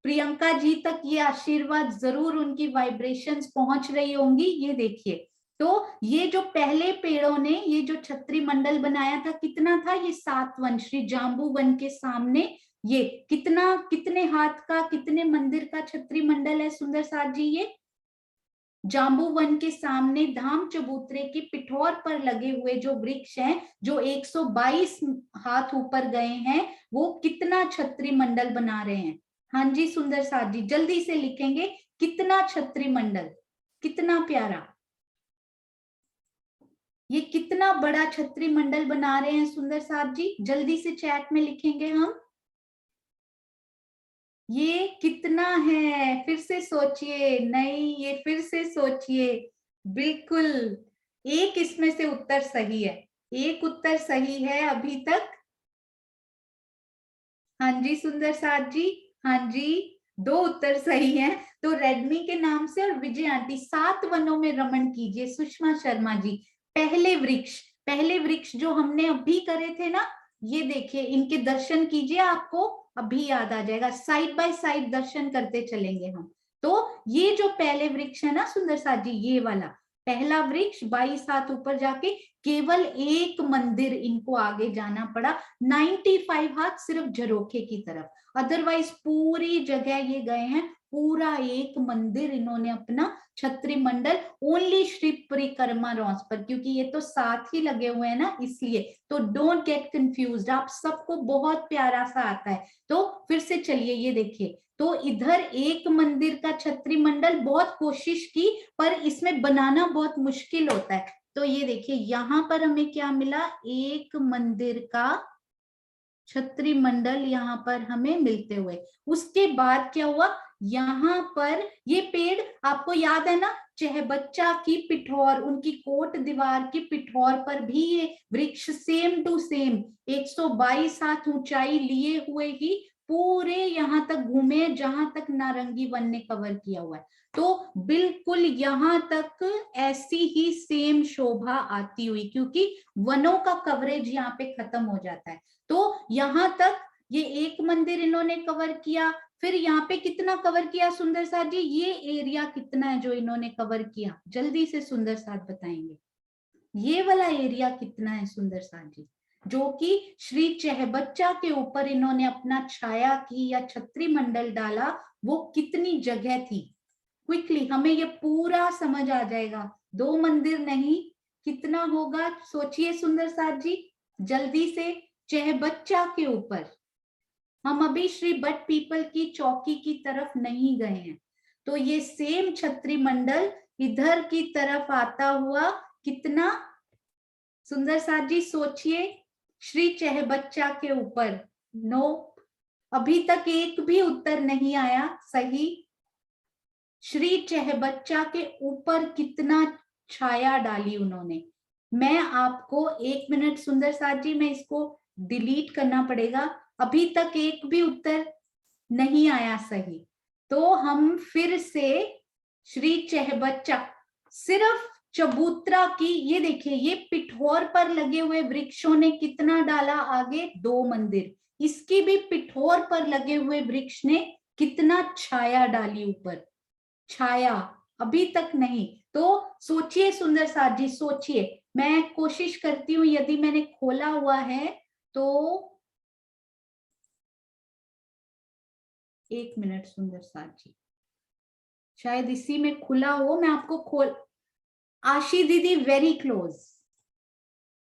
प्रियंका जी तक ये आशीर्वाद जरूर उनकी वाइब्रेशंस पहुंच रही होंगी। ये देखिए, तो ये जो पहले पेड़ों ने ये जो छत्री मंडल बनाया था, कितना था ये 7 वन, श्री जाम्बू वन के सामने। ये कितना, कितने हाथ का, कितने मंदिर का छत्री मंडल है सुंदर साथ जी, ये जाम्बू वन के सामने धाम चबूतरे की पिठोर पर लगे हुए जो वृक्ष हैं, जो 122 हाथ ऊपर गए हैं, वो कितना छत्री मंडल बना रहे हैं। हाँ जी सुंदर साथ जी, जल्दी से लिखेंगे, कितना छत्री मंडल, कितना प्यारा, ये कितना बड़ा छत्री मंडल बना रहे हैं सुंदर साथ जी, जल्दी से चैट में लिखेंगे हम। ये कितना है, फिर से सोचिए, नहीं ये फिर से सोचिए। बिल्कुल, एक इसमें से उत्तर सही है, एक उत्तर सही है अभी तक। हाँ जी सुंदर साथ जी, हाँ जी, 2 उत्तर सही हैं। तो रेडमी के नाम से और विजय आंटी, 7 वनों में रमण कीजिए। सुषमा शर्मा जी, पहले वृक्ष, पहले वृक्ष जो हमने अभी करे थे ना, ये देखिए इनके दर्शन कीजिए, आपको अभी याद आ जाएगा। साइड बाय साइड दर्शन करते चलेंगे हम। तो ये जो पहले वृक्ष है ना सुंदर साथ जी, ये वाला पहला वृक्ष 22 हाथ ऊपर जाके, केवल एक मंदिर इनको आगे जाना पड़ा, 95 हाथ सिर्फ झरोखे की तरफ, अदरवाइज पूरी जगह ये गए हैं। पूरा एक मंदिर इन्होंने अपना छत्री मंडल, ओनली श्री परिक्रमा रॉस पर, क्योंकि ये तो साथ ही लगे हुए हैं ना, इसलिए। तो डोंट गेट कंफ्यूज्ड, आप सबको बहुत प्यारा सा आता है। तो फिर से चलिए, ये देखिए, तो इधर एक मंदिर का छत्री मंडल बहुत कोशिश की, पर इसमें बनाना बहुत मुश्किल होता है। तो ये देखिए यहाँ पर हमें क्या मिला, एक मंदिर का छत्री मंडल यहाँ पर हमें मिलते हुए। उसके बाद क्या हुआ, यहाँ पर ये पेड़ आपको याद है ना, चहबच्चा की पिठौर, उनकी कोट दीवार की पिठौर पर भी ये वृक्ष सेम टू सेम 122 हाथ ऊंचाई लिए हुए ही पूरे यहाँ तक घूमे, जहां तक नारंगी वन ने कवर किया हुआ है। तो बिल्कुल यहाँ तक ऐसी ही सेम शोभा आती हुई, क्योंकि वनों का कवरेज यहाँ पे खत्म हो जाता है। तो यहां तक ये एक मंदिर इन्होंने कवर किया। फिर यहाँ पे कितना कवर किया सुंदर साथ जी, ये एरिया कितना है जो इन्होंने कवर किया, जल्दी से सुंदर साथ बताएंगे। ये वाला एरिया कितना है सुंदर साथ जी, जो कि श्री चहबच्चा के ऊपर इन्होंने अपना छाया की या छत्री मंडल डाला, वो कितनी जगह थी। क्विकली हमें ये पूरा समझ आ जाएगा, 2 मंदिर नहीं, कितना होगा सोचिए सुंदर साथ जी, जल्दी से। चहबच्चा के ऊपर, हम अभी श्री बट पीपल की चौकी की तरफ नहीं गए हैं, तो ये सेम छत्री मंडल इधर की तरफ आता हुआ कितना सुंदर साथ जी, सोचिए, श्री चहबच्चा के ऊपर। नो, अभी तक एक भी उत्तर नहीं आया सही। श्री चहबच्चा के ऊपर कितना छाया डाली उन्होंने। मैं आपको 1 मिनट सुंदर साथ जी, मैं इसको डिलीट करना पड़ेगा, अभी तक एक भी उत्तर नहीं आया सही। तो हम फिर से श्री चहबच्चा, सिर्फ चबूतरा की, ये देखिए ये पिठोर पर लगे हुए वृक्षों ने कितना डाला आगे, 2 मंदिर, इसकी भी पिठोर पर लगे हुए वृक्ष ने कितना छाया डाली ऊपर, छाया अभी तक नहीं। तो सोचिए सुंदर साथ जी, सोचिए, मैं कोशिश करती हूँ, यदि मैंने खोला हुआ है तो 1 मिनट सुंदर साथ जी, शायद इसी में खुला हो, मैं आपको खोल। आशी दीदी वेरी क्लोज,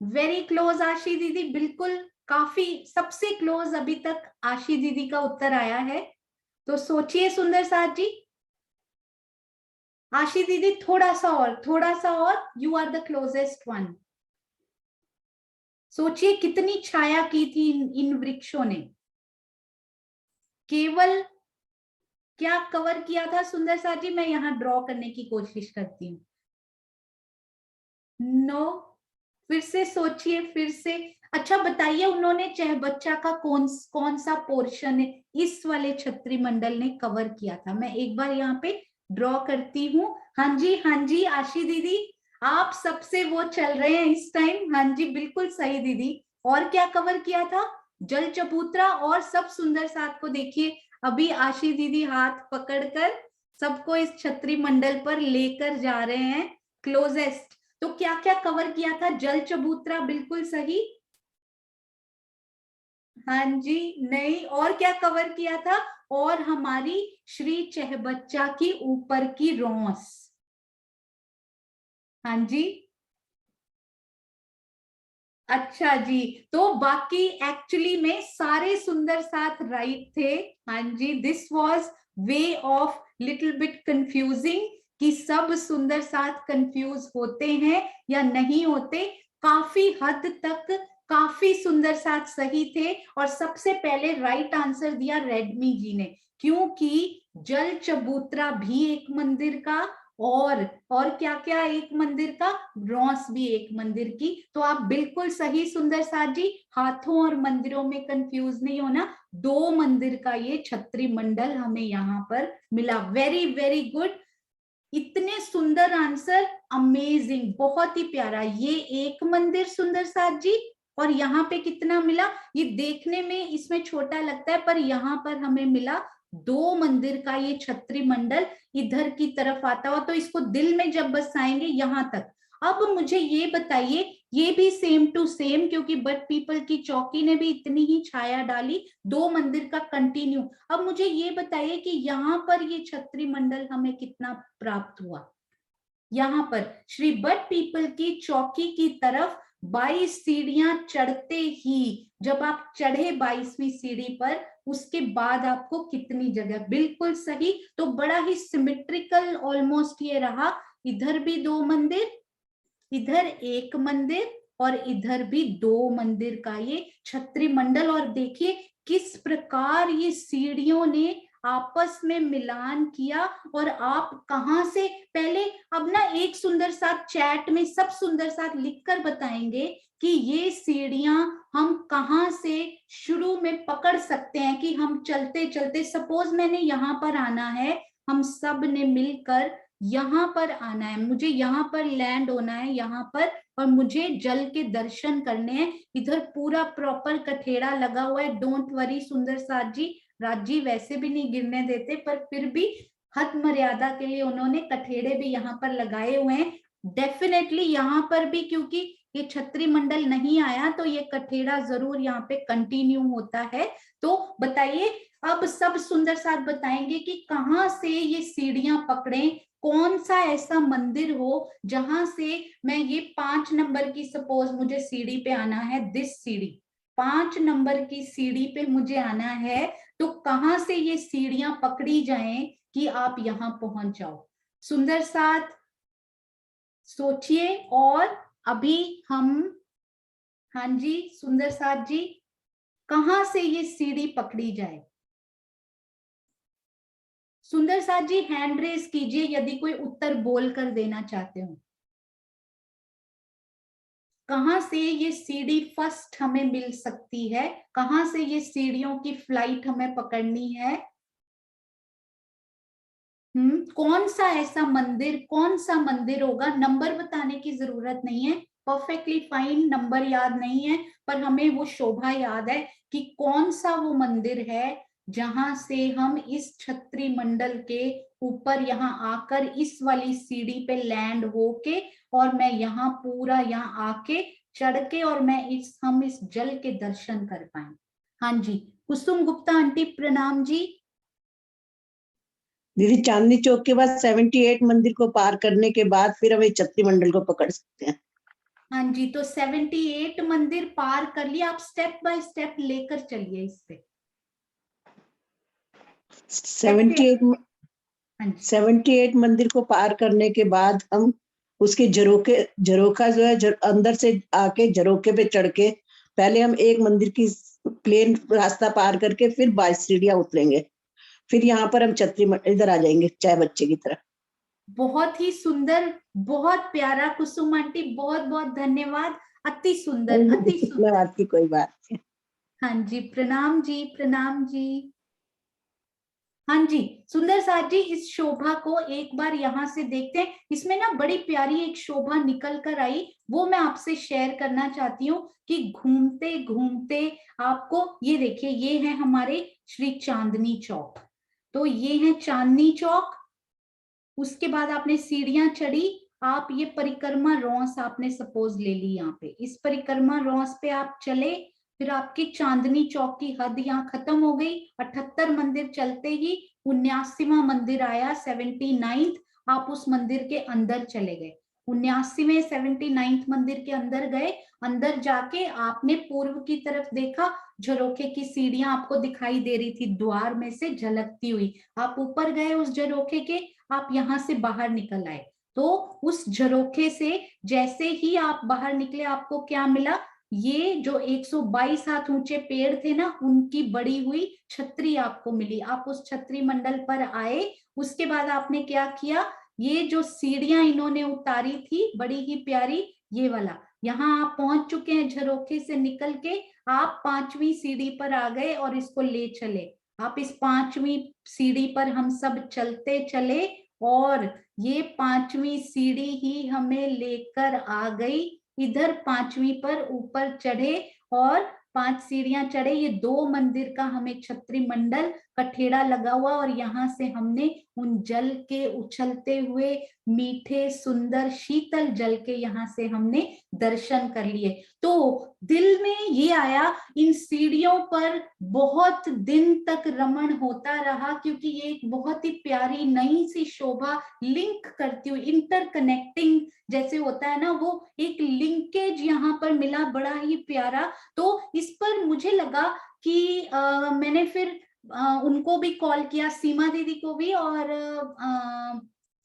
वेरी क्लोज आशी दीदी, बिल्कुल काफी सबसे क्लोज अभी तक आशी दीदी का उत्तर आया है। तो सोचिए सुंदर साथ जी, आशी दीदी थोड़ा सा और, you are the closest one. सोचिए कितनी छाया की थी इन वृक्षों ने। केवल क्या कवर किया था सुंदर साथ जी? मैं यहाँ ड्रॉ करने की कोशिश करती हूँ। नो, फिर से सोचिए, फिर से। अच्छा बताइए, उन्होंने बच्चा का कौन सा पोर्शन है इस वाले छत्री मंडल ने कवर किया था? मैं एक बार यहाँ पे ड्रॉ करती हूँ। हाँ जी आशी दीदी, आप सबसे वो चल रहे हैं इस टाइम। हाँ जी बिल्कुल सही दीदी। और क्या कवर किया था? जल चबूतरा और सब सुंदर साथ को देखिए, अभी आशी दीदी हाथ पकड़कर सबको इस छत्री मंडल पर लेकर जा रहे हैं क्लोजेस्ट। तो क्या क्या कवर किया था? जल चबूतरा बिल्कुल सही। हाँ जी, नहीं, और क्या कवर किया था? और हमारी श्री चहबच्चा की ऊपर की रौस। हाँ जी, अच्छा जी। तो बाकी एक्चुअली में सारे सुंदर साथ राइट थे। हाँ जी, this was way of little bit confusing कि सब सुंदर साथ कंफ्यूज होते हैं या नहीं होते। काफी हद तक काफी सुंदर साथ सही थे। और सबसे पहले राइट आंसर दिया रेडमी जी ने, क्योंकि जल चबूतरा भी एक मंदिर का, और क्या क्या एक मंदिर का, रौस भी एक मंदिर की। तो आप बिल्कुल सही सुंदर साथ जी, हाथों और मंदिरों में कंफ्यूज नहीं होना। 2 मंदिर का ये छत्री मंडल हमें यहाँ पर मिला। वेरी वेरी गुड, इतने सुंदर आंसर, अमेजिंग, बहुत ही प्यारा। ये एक मंदिर सुंदर साथ जी, और यहाँ पे कितना मिला? ये देखने में इसमें छोटा लगता है, पर यहाँ पर हमें मिला 2 मंदिर का ये छत्री मंडल। इधर की तरफ आता हो तो इसको दिल में जब बसाएंगे यहां तक। अब मुझे ये बताइए, ये भी सेम टू सेम, क्योंकि बट पीपल की चौकी ने भी इतनी ही छाया डाली, 2 मंदिर का कंटिन्यू। अब मुझे ये बताइए कि यहाँ पर ये छत्री मंडल हमें कितना प्राप्त हुआ? यहाँ पर श्री बट पीपल की चौकी की तरफ 22 सीढ़ियां चढ़ते ही, जब आप चढ़े 22वीं सीढ़ी पर, उसके बाद आपको कितनी जगह? बिल्कुल सही। तो बड़ा ही सिमेट्रिकल ऑलमोस्ट ये रहा। इधर भी 2 मंदिर, इधर 1 मंदिर, और इधर भी 2 मंदिर का ये छत्री मंडल। और देखिए किस प्रकार ये सीढ़ियों ने आपस में मिलान किया। और आप कहां से पहले, अब ना एक सुंदर साथ चैट में सब सुंदर साथ लिखकर बताएंगे कि ये सीढ़ियां हम कहां से शुरू में पकड़ सकते हैं। कि हम चलते चलते, सपोज मैंने यहाँ पर आना है, हम सब ने मिलकर यहाँ पर आना है, मुझे यहाँ पर लैंड होना है यहाँ पर, और मुझे जल के दर्शन करने हैं। इधर पूरा प्रॉपर कठेड़ा लगा हुआ है। डोंट वरी सुंदर साथ जी, राजी वैसे भी नहीं गिरने देते, पर फिर भी हद मर्यादा के लिए उन्होंने कठेड़े भी यहाँ पर लगाए हुए हैं। डेफिनेटली यहाँ पर भी, क्योंकि ये छत्री मंडल नहीं आया, तो ये कठेड़ा जरूर यहाँ पे कंटिन्यू होता है। तो बताइए, अब सब सुंदर साथ बताएंगे कि कहाँ से ये सीढ़ियां पकड़े, कौन सा ऐसा मंदिर हो जहां से मैं ये 5 नंबर की, सपोज मुझे सीढ़ी पे आना है, दिस सीढ़ी 5 नंबर की सीढ़ी पे मुझे आना है, तो कहां से ये सीढ़ियां पकड़ी जाएं कि आप यहां पहुंच जाओ? सुंदर साथ सोचिए। और अभी हम, हाँ जी सुंदर साथ जी, कहां से ये सीढ़ी पकड़ी जाए? सुंदर साथ जी हैंड रेज कीजिए यदि कोई उत्तर बोल कर देना चाहते हो। कहां से ये सीढ़ी फर्स्ट हमें मिल सकती है? कहां से ये सीढ़ियों की फ्लाइट हमें पकड़नी है? कौन सा ऐसा मंदिर, कौन सा मंदिर होगा? नंबर बताने की जरूरत नहीं है, परफेक्टली फाइन, नंबर याद नहीं है, पर हमें वो शोभा याद है कि कौन सा वो मंदिर है जहां से हम इस छत्री मंडल के ऊपर यहाँ आकर इस वाली सीढ़ी पे लैंड होके, और मैं यहाँ पूरा यहाँ आके चढ़ के, और मैं हम इस जल के दर्शन कर पाए। हाँ जी, कुसुम गुप्ता आंटी प्रणाम जी। दीदी चांदनी चौक के बाद 78 मंदिर को पार करने के बाद फिर हम छत्री मंडल को पकड़ सकते हैं। हाँ जी, तो 78 मंदिर पार कर लिया। आप स्टेप बाय स्टेप लेकर चलिए इस पे। 78 हाँ जी 78 मंदिर को पार करने के बाद हम उसके झरोखा जो है अंदर से आके झरोखे पे चढ़ के पहले हम एक मंदिर की प्लेन रास्ता पार करके फिर 22 सीढ़ियां उतरेंगे, फिर यहाँ पर हम इधर आ जाएंगे चाय बच्चे की तरफ। बहुत ही सुंदर, बहुत प्यारा कुसुम आंटी, बहुत बहुत धन्यवाद। अति सुंदर, अति सुंदर। धन्यवाद की कोई बात नहीं। हाँ जी, प्रणाम जी, प्रणाम जी। हाँ जी सुंदर साथ जी, इस शोभा को एक बार यहाँ से देखते हैं। इसमें ना बड़ी प्यारी एक शोभा निकल कर आई, वो मैं आपसे शेयर करना चाहती हूँ कि घूमते घूमते आपको ये देखिए, ये है हमारे श्री चांदनी चौक। तो ये है चांदनी चौक। उसके बाद आपने सीढ़ियां चढ़ी, आप ये परिक्रमा रॉस आपने सपोज ले ली, यहाँ पे इस परिक्रमा रॉस पे आप चले, फिर आपकी चांदनी चौक की हद यहाँ खत्म हो गई। 78 मंदिर चलते ही 79वां मंदिर आया, 79th। आप उस मंदिर के अंदर चले गए, 79वें 79th मंदिर के अंदर गए। अंदर जाके आपने पूर्व की तरफ देखा, झरोखे की सीढ़ियां आपको दिखाई दे रही थी द्वार में से झलकती हुई। आप ऊपर गए उस झरोखे के, आप यहाँ से बाहर निकल आए। तो उस झरोखे से जैसे ही आप बाहर निकले, आपको क्या मिला? ये जो 122 हाथ ऊंचे पेड़ थे ना, उनकी बड़ी हुई छतरी आपको मिली। आप उस छतरी मंडल पर आए। उसके बाद आपने क्या किया, ये जो सीढ़ियां इन्होंने उतारी थी बड़ी ही प्यारी, ये वाला, यहाँ आप पहुंच चुके हैं। झरोखे से निकल के आप 5वीं सीढ़ी पर आ गए और इसको ले चले। आप इस 5वीं सीढ़ी पर हम सब चलते चले और ये 5वीं सीढ़ी ही हमें लेकर आ गई इधर। 5वीं पर ऊपर चढ़े और 5 सीढ़ियां चढ़े। ये 2 मंदिर का हमें छत्री मंडल कठेड़ा लगा हुआ, और यहाँ से हमने उन जल के उछलते हुए मीठे सुंदर शीतल जल के यहाँ से हमने दर्शन कर लिए। तो दिल में ये आया, इन सीढ़ियों पर बहुत दिन तक रमण होता रहा, क्योंकि ये एक बहुत ही प्यारी नई सी शोभा लिंक करती हुई, इंटरकनेक्टिंग जैसे होता है ना, वो एक लिंकेज यहाँ पर मिला, बड़ा ही प्यारा। तो इस पर मुझे लगा कि मैंने फिर उनको भी कॉल किया, सीमा दीदी को भी और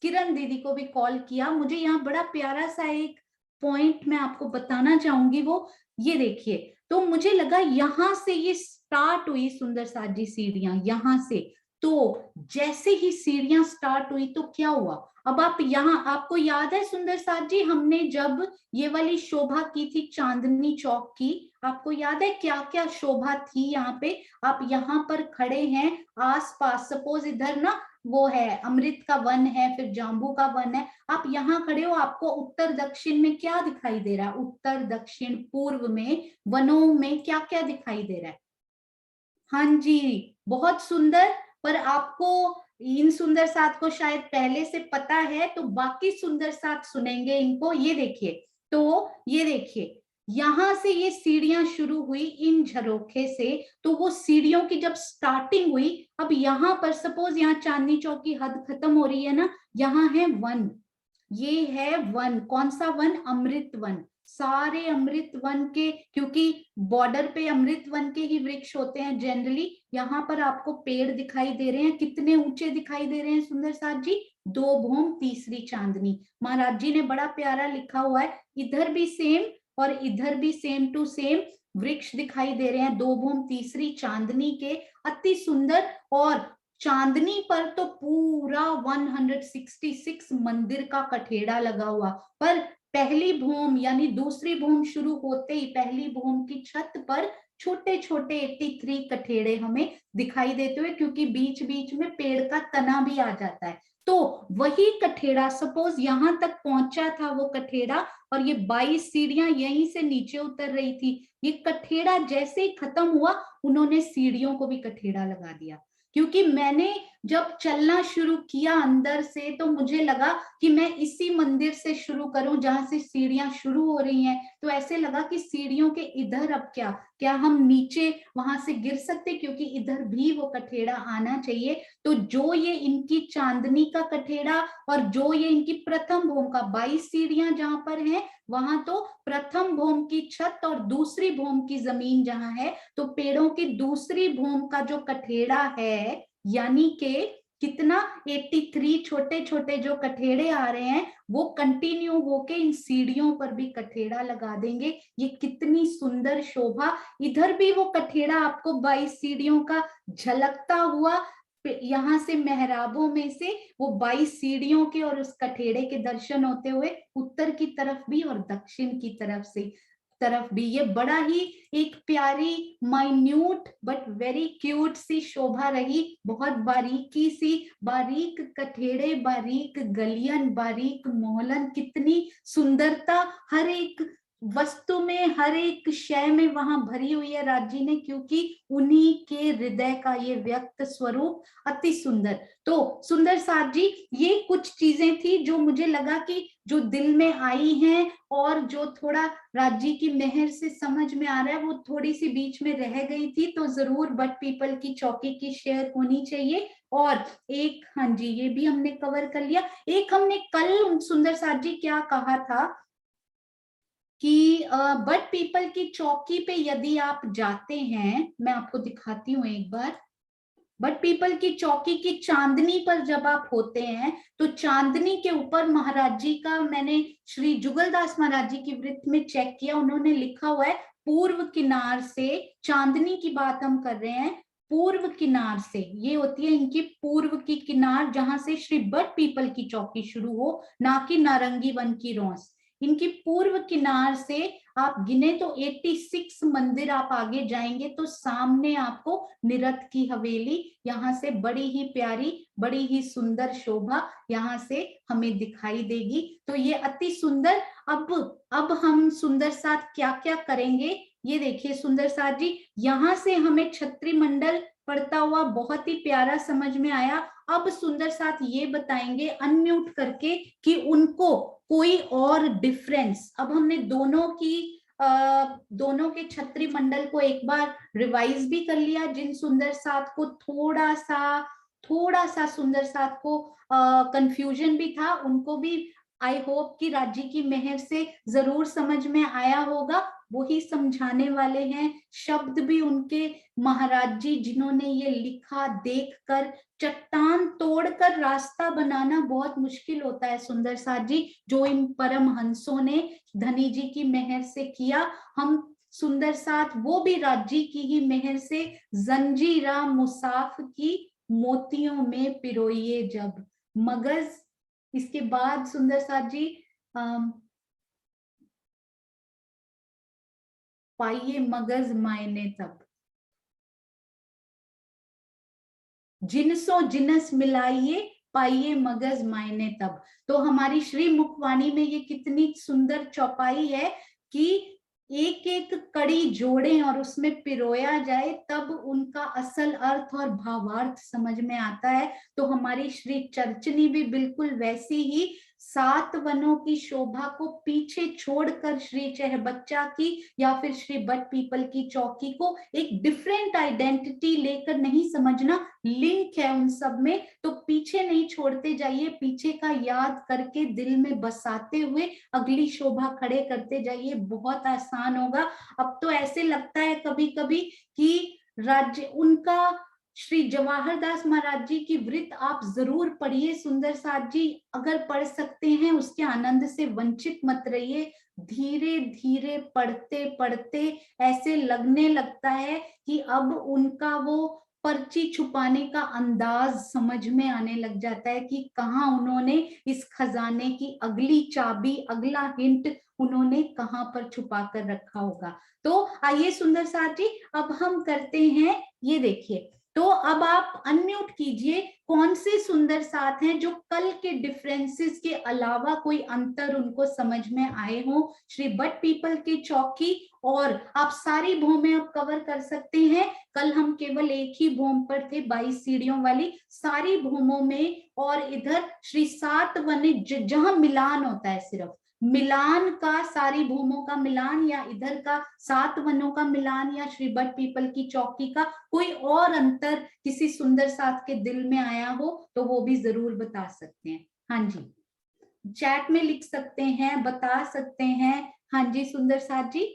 किरण दीदी को भी कॉल किया। मुझे यहाँ बड़ा प्यारा सा एक पॉइंट मैं आपको बताना चाहूंगी, वो ये देखिए। तो मुझे लगा यहाँ से ये स्टार्ट हुई सुंदर साथ जी सीढ़ियां, यहाँ से। तो जैसे ही सीढ़ियां स्टार्ट हुई तो क्या हुआ, अब आप यहाँ, आपको याद है सुंदर साथ जी, हमने जब ये वाली शोभा की थी चांदनी चौक की, आपको याद है क्या क्या शोभा थी यहाँ पे? आप यहाँ पर खड़े हैं, आसपास सपोज इधर ना वो है अमृत का वन है, फिर जाम्बू का वन है। आप यहाँ खड़े हो, आपको उत्तर दक्षिण में क्या दिखाई दे रहा है? उत्तर दक्षिण पूर्व में वनों में क्या क्या दिखाई दे रहा है? हाँ जी, बहुत सुंदर। पर आपको इन सुंदर साथ को शायद पहले से पता है, तो बाकी सुंदर साथ सुनेंगे इनको। ये देखिए, तो ये देखिए, यहां से ये सीढ़ियां शुरू हुई इन झरोखे से। तो वो सीढ़ियों की जब स्टार्टिंग हुई, अब यहाँ पर सपोज यहाँ चांदनी चौक की हद खत्म हो रही है ना, यहाँ है वन, ये है वन। कौन सा वन? अमृत वन। सारे अमृत वन के, क्योंकि बॉर्डर पे अमृत वन के ही वृक्ष होते हैं जनरली। यहाँ पर आपको पेड़ दिखाई दे रहे हैं, कितने ऊंचे दिखाई दे रहे हैं सुंदर साथ जी? 2 भूम तीसरी चांदनी, महाराज जी ने बड़ा प्यारा लिखा हुआ है। इधर भी सेम और इधर भी सेम टू सेम वृक्ष दिखाई दे रहे हैं, 2 भूम तीसरी चांदनी के, अति सुंदर। और चांदनी पर तो पूरा 166 मंदिर का कठेड़ा लगा हुआ। पर पहली भूम यानी दूसरी भूम शुरू होते ही पहली भूम की छत पर छोटे छोटे 83 कठेड़े हमें दिखाई देते हुए, क्योंकि बीच बीच में पेड़ का तना भी आ जाता है। तो वही कठेड़ा सपोज यहां तक पहुंचा था वो कठेड़ा, और ये 22 सीढ़ियां यहीं से नीचे उतर रही थी। ये कठेड़ा जैसे ही खत्म हुआ, उन्होंने सीढ़ियों को भी कठेड़ा लगा दिया। क्योंकि मैंने जब चलना शुरू किया अंदर से, तो मुझे लगा कि मैं इसी मंदिर से शुरू करूं जहां से सीढ़ियां शुरू हो रही हैं। तो ऐसे लगा कि सीढ़ियों के इधर अब क्या हम नीचे वहां से गिर सकते, क्योंकि इधर भी वो कठेड़ा आना चाहिए। तो जो ये इनकी चांदनी का कठेड़ा और जो ये इनकी प्रथम भूम का 22 सीढ़ियां जहां पर हैं, वहां तो प्रथम भूम की छत और दूसरी भूम की जमीन जहां है, तो पेड़ों की दूसरी भूम का जो कठेड़ा है, यानी के कितना 83 छोटे छोटे जो कठेड़े आ रहे हैं वो कंटिन्यू होके इन सीढ़ियों पर भी कठेड़ा लगा देंगे। ये कितनी सुंदर शोभा, इधर भी वो कठेड़ा आपको 22 सीढ़ियों का झलकता हुआ, यहाँ से मेहराबों में से वो 22 सीढ़ियों के और उस कठेड़े के दर्शन होते हुए उत्तर की तरफ भी और दक्षिण की तरफ भी। ये बड़ा ही एक प्यारी माइन्यूट बट वेरी क्यूट सी शोभा रही। बहुत बारीकी सी, बारीक कठेड़े, बारीक गलियन, बारीक मोहलन, कितनी सुंदरता हर एक वस्तु में, हर एक शय में वहां भरी हुई है राजी ने, क्योंकि उन्हीं के हृदय का ये व्यक्त स्वरूप अति सुंदर। तो सुंदर साथ जी, ये कुछ चीजें थी जो मुझे लगा कि जो दिल में आई हैं और जो थोड़ा राजी की मेहर से समझ में आ रहा है, वो थोड़ी सी बीच में रह गई थी, तो जरूर बट पीपल की चौकी की शेयर होनी चाहिए। और एक, हाँ जी, ये भी हमने कवर कर लिया। एक हमने कल सुंदर साथ जी क्या कहा था कि बट पीपल की चौकी पे यदि आप जाते हैं, मैं आपको दिखाती हूँ एक बार, बट पीपल की चौकी की चांदनी पर जब आप होते हैं तो चांदनी के ऊपर महाराज जी का, मैंने श्री जुगलदास महाराज जी की वृत्त में चेक किया, उन्होंने लिखा हुआ है पूर्व किनार से, चांदनी की बात हम कर रहे हैं, पूर्व किनार से, ये होती है इनकी पूर्व की किनार, जहां से श्री बट पीपल की चौकी शुरू हो, ना कि नारंगी वन की रौस। इनकी पूर्व किनार से आप गिने तो 86 मंदिर आप आगे जाएंगे तो सामने आपको निरत की हवेली, यहाँ से बड़ी ही प्यारी, बड़ी ही सुंदर शोभा यहाँ से हमें दिखाई देगी। तो ये अति सुंदर। अब हम सुंदर साथ क्या क्या करेंगे, ये देखिए सुंदर साथ जी, यहाँ से हमें छत्री मंडल पड़ता हुआ बहुत ही प्यारा समझ में आया। अब सुंदर साथ ये बताएंगे अनम्यूट करके कि उनको कोई और डिफरेंस, अब हमने दोनों के छत्री मंडल को एक बार रिवाइज भी कर लिया, जिन सुंदर साथ को थोड़ा सा सुंदर साथ को कंफ्यूजन भी था, उनको भी आई होप कि राज्य की मेहर से जरूर समझ में आया होगा। वही समझाने वाले हैं, शब्द भी उनके महाराज जी जिन्होंने ये लिखा, देखकर चट्टान तोड़कर रास्ता बनाना बहुत मुश्किल होता है सुंदर साथ जी, जो इन परम हंसों ने धनी जी की मेहर से किया। हम सुंदर साथ वो भी राज्य की ही मेहर से जंजीरा मुसाफ की मोतियों में पिरोइए जब मगज। इसके बाद सुंदर साथ जी पाइए मगज मायने तब, जिनसो जिनस मिलाइए पाइए मगज मायने तब। तो हमारी श्री मुखवाणी में ये कितनी सुंदर चौपाई है कि एक एक कड़ी जोड़ें और उसमें पिरोया जाए, तब उनका असल अर्थ और भावार्थ समझ में आता है। तो हमारी श्री चर्चनी भी बिल्कुल वैसी ही 7 वनों की शोभा को पीछे छोड़कर श्री चहबच्चा की या फिर श्री बट पीपल की चौकी को एक डिफरेंट आइडेंटिटी लेकर नहीं समझना, लिंक है उन सब में, तो पीछे नहीं छोड़ते जाइए, पीछे का याद करके दिल में बसाते हुए अगली शोभा खड़े करते जाइए, बहुत आसान होगा। अब तो ऐसे लगता है कभी कभी कि राज्य उनका, श्री जवाहर दास महाराज जी की वृत्त आप जरूर पढ़िए सुंदर साथ जी, अगर पढ़ सकते हैं उसके आनंद से वंचित मत रहिए। धीरे धीरे पढ़ते पढ़ते ऐसे लगने लगता है कि अब उनका वो पर्ची छुपाने का अंदाज समझ में आने लग जाता है कि कहाँ उन्होंने इस खजाने की अगली चाबी, अगला हिंट उन्होंने कहाँ पर छुपा कर रखा होगा। तो आइए सुंदर साथ जी, अब हम करते हैं, ये देखिए, तो अब आप अनम्यूट कीजिए, कौन से सुंदर साथ हैं जो कल के डिफरेंसेस के अलावा कोई अंतर उनको समझ में आए हो श्री बट पीपल की चौकी। और आप सारी भूमें अब कवर कर सकते हैं, कल हम केवल एक ही भूम पर थे 22 सीढ़ियों वाली, सारी भूमों में और इधर श्री 7 वन जहां मिलान होता है, सिर्फ मिलान का, सारी भूमों का मिलान या इधर का 7 वनों का मिलान या श्री बट पीपल की चौकी का कोई और अंतर किसी सुंदर साथ के दिल में आया हो तो वो भी जरूर बता सकते हैं। हाँ जी, चैट में लिख सकते हैं, बता सकते हैं। हाँ जी सुंदर साथ जी।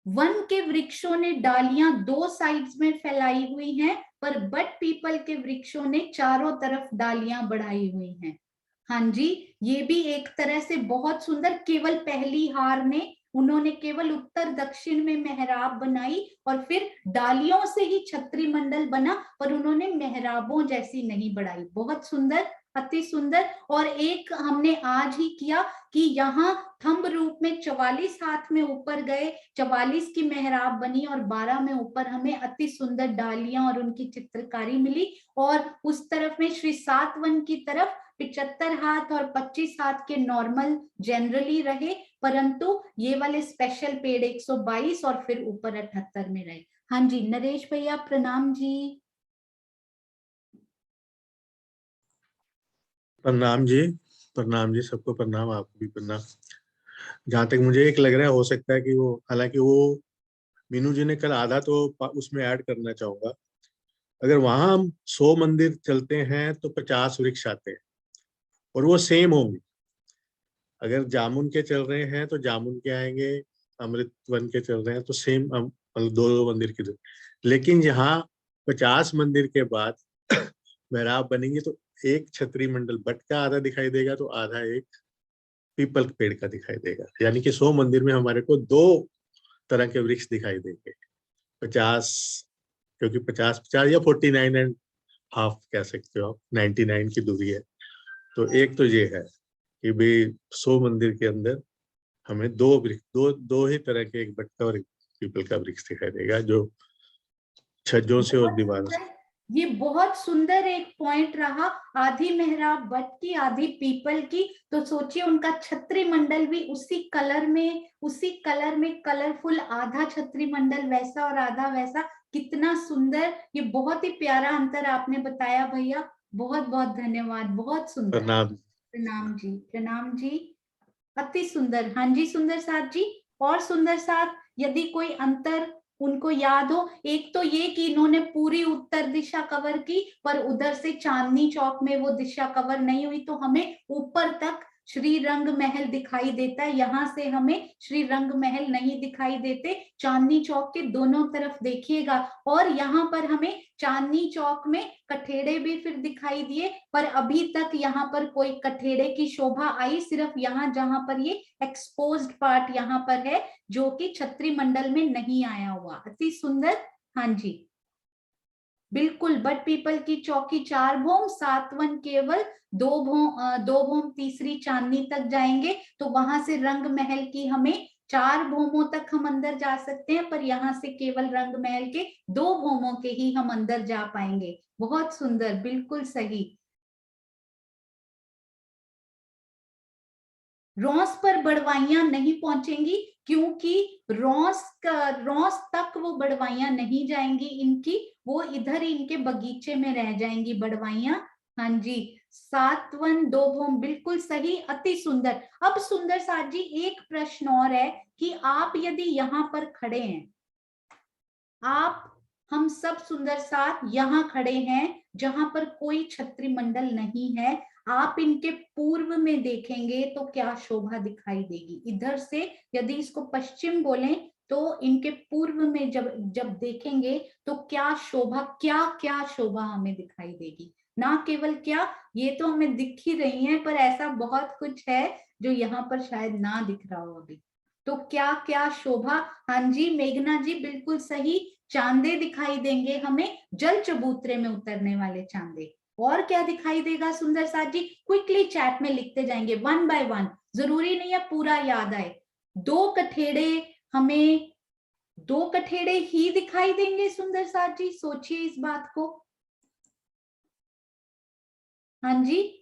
वन के वृक्षों ने डालियां दो साइड्स में फैलाई हुई हैं, पर बट पीपल के वृक्षों ने चारों तरफ डालियां बढ़ाई हुई हैं। हाँ जी, ये भी एक तरह से बहुत सुंदर। केवल पहली हार में उन्होंने केवल उत्तर दक्षिण में मेहराब बनाई और फिर डालियों से ही छत्री मंडल बना, पर उन्होंने मेहराबों जैसी नहीं बढ़ाई। बहुत सुंदर, अति सुंदर। और एक हमने आज ही किया कि यहाँ थंब रूप में 44 हाथ में ऊपर गए, 44 की मेहराब बनी और 12 में ऊपर हमें अति सुंदर डालियां और उनकी चित्रकारी मिली। और उस तरफ में श्री सातवन की तरफ 75 हाथ और 25 हाथ के नॉर्मल जनरली रहे, परंतु ये वाले स्पेशल पेड़ 122 और फिर ऊपर 78 में रहे। हाँ जी नरेश भैया, प्रणाम जी। प्रणाम जी, प्रणाम जी, सबको प्रणाम, आपको भी प्रणाम। जहां तक मुझे एक लग रहा है, हो सकता है कि वो, हालांकि वो मीनू जी ने कल आधा तो उसमें ऐड करना चाहूंगा। अगर वहां हम 100 मंदिर चलते हैं तो 50 वृक्ष आते हैं और वो सेम होंगे। अगर जामुन के चल रहे हैं तो जामुन के आएंगे, अमृत वन के चल रहे हैं तो सेम, मतलब दो मंदिर के। लेकिन यहाँ 50 मंदिर के बाद मेहराब बनेंगे तो एक छतरी मंडल बट का आधा दिखाई देगा, तो आधा एक पीपल पेड़ का दिखाई देगा। यानी कि 100 मंदिर में हमारे को दो तरह के वृक्ष दिखाई देंगे। 50, क्योंकि 50-50 या 49.5 कह सकते हो आप, 99 की दूरी है। तो एक तो ये है कि भाई 100 मंदिर के अंदर हमें दो वृक्ष, दो ही तरह के, एक बट का और एक पीपल का वृक्ष दिखाई देगा, जो छज्जों से और दीवारों से। ये बहुत सुंदर एक पॉइंट रहा। आधी मेहराब बट की, आधी पीपल की, तो सोचिए उनका छत्री मंडल भी उसी कलर में कलरफुल, आधा छत्री मंडल वैसा और आधा वैसा। कितना सुंदर, ये बहुत ही प्यारा अंतर आपने बताया भैया। बहुत बहुत धन्यवाद, बहुत सुंदर। प्रणाम। प्रणाम जी, प्रणाम जी, अति सुंदर। हाँ जी सुंदर साथ जी। और सुंदर साथ, यदि कोई अंतर उनको याद हो। एक तो ये कि इन्होंने पूरी उत्तर दिशा कवर की, पर उधर से चांदनी चौक में वो दिशा कवर नहीं हुई, तो हमें ऊपर तक श्री रंग महल दिखाई देता है। यहाँ से हमें श्री रंग महल नहीं दिखाई देते। चांदनी चौक के दोनों तरफ देखिएगा, और यहाँ पर हमें चांदनी चौक में कठेड़े भी फिर दिखाई दिए, पर अभी तक यहाँ पर कोई कठेड़े की शोभा आई सिर्फ यहाँ जहां पर ये एक्सपोज्ड पार्ट यहाँ पर है, जो कि छत्री मंडल में नहीं आया हुआ। अति सुंदर। हाँ जी बिल्कुल। बट पीपल की चौकी 4 भोम, सातवन केवल 2 भोम तीसरी चांदनी तक जाएंगे, तो वहां से रंग महल की हमें 4 भोमों तक हम अंदर जा सकते हैं, पर यहाँ से केवल रंग महल के 2 भोमों के ही हम अंदर जा पाएंगे। बहुत सुंदर, बिल्कुल सही। रॉस पर बड़वाइयां नहीं पहुंचेंगी, क्योंकि रॉस तक वो बड़वाइयां नहीं जाएंगी इनकी, वो इधर इनके बगीचे में रह जाएंगी बड़वाइयां। हाँ जी, सातवन 2 भोम, बिल्कुल सही, अति सुंदर। अब सुंदर साथ जी एक प्रश्न और है कि आप यदि यहाँ पर खड़े हैं, आप हम सब सुंदर साथ यहाँ खड़े हैं जहां पर कोई छत्री मंडल नहीं है, आप इनके पूर्व में देखेंगे तो क्या शोभा दिखाई देगी। इधर से यदि इसको पश्चिम बोलें तो इनके पूर्व में जब देखेंगे तो क्या शोभा, क्या शोभा हमें दिखाई देगी। ना केवल क्या, ये तो हमें दिख ही रही है, पर ऐसा बहुत कुछ है जो यहाँ पर शायद ना दिख रहा हो अभी। तो क्या क्या शोभा। हाँ जी मेघना जी बिल्कुल सही, चांदे दिखाई देंगे हमें, जल चबूतरे में उतरने वाले चांदे। और क्या दिखाई देगा सुंदर साथ जी, क्विकली चैट में लिखते जाएंगे 1 बाय 1, जरूरी नहीं है पूरा याद आए। 2 कठेड़े, हमें 2 कठेड़े ही दिखाई देंगे सुंदर साथ जी, सोचिए इस बात को। हाँ जी,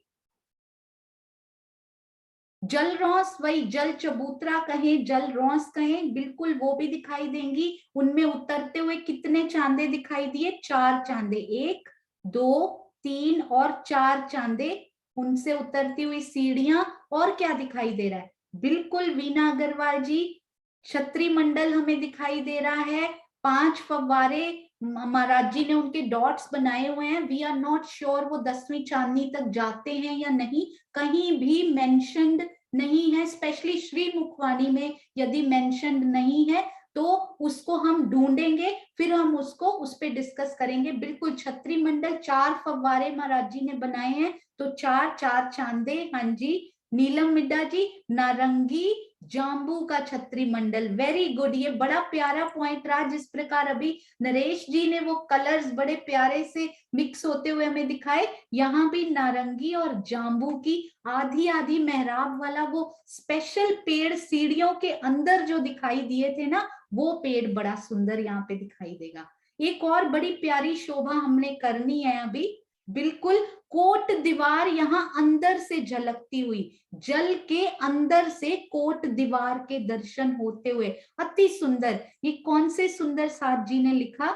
जल रॉस, वही जल चबूतरा कहें, जल रॉस कहें, बिल्कुल वो भी दिखाई देंगी। उनमें उतरते हुए कितने चांदे दिखाई दिए, 4 चांदे, 1 2 3 और 4 चांदे, उनसे उतरती हुई सीढ़ियां। और क्या दिखाई दे रहा है, बिल्कुल वीना अग्रवाल जी, छत्री मंडल हमें दिखाई दे रहा है। 5 फव्वारे महाराज जी ने उनके डॉट्स बनाए हुए हैं। वी आर नॉट श्योर वो 10वीं चांदनी तक जाते हैं या नहीं, कहीं भी मेंशन्ड नहीं है, स्पेशली श्री मुखवाणी में यदि मेंशन्ड नहीं है तो उसको हम ढूंढेंगे, फिर हम उसको उस पे डिस्कस करेंगे। बिल्कुल छत्री मंडल 4 फव्वारे महाराज जी ने बनाए हैं, तो 4 4 चांदे। हाँ जी नीलम मिड्डा जी, नारंगी जाम्बू का छत्री मंडल, वेरी गुड। ये बड़ा प्यारा पॉइंट रहा, जिस प्रकार अभी नरेश जी ने वो कलर्स बड़े प्यारे से मिक्स होते हुए हमें दिखाए, यहाँ भी नारंगी और जाम्बू की आधी आधी मेहराब वाला वो स्पेशल पेड़ सीढ़ियों के अंदर जो दिखाई दिए थे ना, वो पेड़ बड़ा सुंदर यहाँ पे दिखाई देगा। एक और बड़ी प्यारी शोभा हमने करनी है अभी, बिल्कुल कोट दीवार यहाँ अंदर से झलकती हुई, जल के अंदर से कोट दीवार के दर्शन होते हुए, अति सुंदर। ये कौन से सुंदर साथ जी ने लिखा?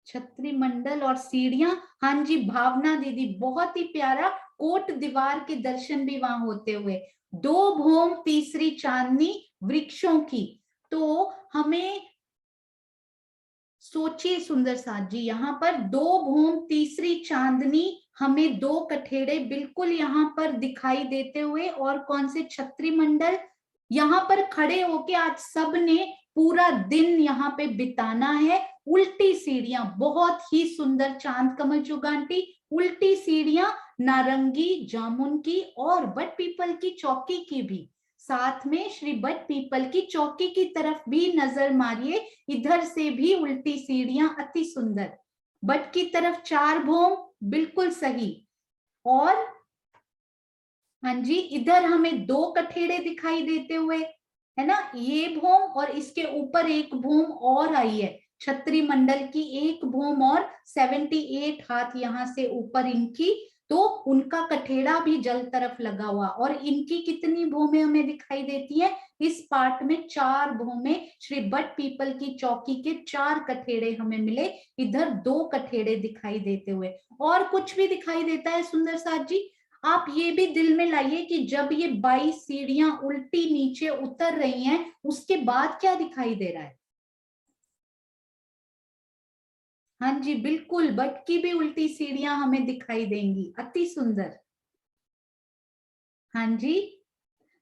छत्री मंडल और सीढ़ियां, हाँ जी भावना दीदी, बहुत ही प्यारा। कोट दीवार के दर्शन भी वहां होते हुए, 2 भौम तीसरी चांदनी वृक्षों की। तो हमें सोचिए सुंदर साथ जी, यहाँ पर 2 भौम तीसरी चांदनी, हमें 2 कठेड़े बिल्कुल यहाँ पर दिखाई देते हुए, और कौन से छत्री मंडल। यहाँ पर खड़े होके आज सब ने पूरा दिन यहाँ पे बिताना है। उल्टी सीढ़ियां बहुत ही सुंदर, चांद कमल चुगांटी, उल्टी सीढ़ियां नारंगी जामुन की और बट पीपल की चौकी की भी। साथ में श्री बट पीपल की चौकी की तरफ भी नजर मारिए, इधर से भी उल्टी सीढ़ियां अति सुंदर। बट की तरफ 4 भौम, बिल्कुल सही। और हाँ जी इधर हमें 2 कठेड़े दिखाई देते हुए, है ना, ये भौम और इसके ऊपर एक भौम और आई है, छत्री मंडल की एक भौम और 78 हाथ यहाँ से ऊपर इनकी, तो उनका कठेड़ा भी जल तरफ लगा हुआ। और इनकी कितनी भौमें हमें दिखाई देती है इस पार्ट में? 4 भौमें। श्री बट पीपल की चौकी के 4 कठेड़े हमें मिले, इधर 2 कठेड़े दिखाई देते हुए। और कुछ भी दिखाई देता है सुंदर साथ जी? आप ये भी दिल में लाइए कि जब ये 22 सीढ़ियां उल्टी नीचे उतर रही हैं, उसके बाद क्या दिखाई दे रहा है? हाँ जी बिल्कुल, बट की भी उल्टी सीढ़ियां हमें दिखाई देंगी, अति सुंदर। हाँ जी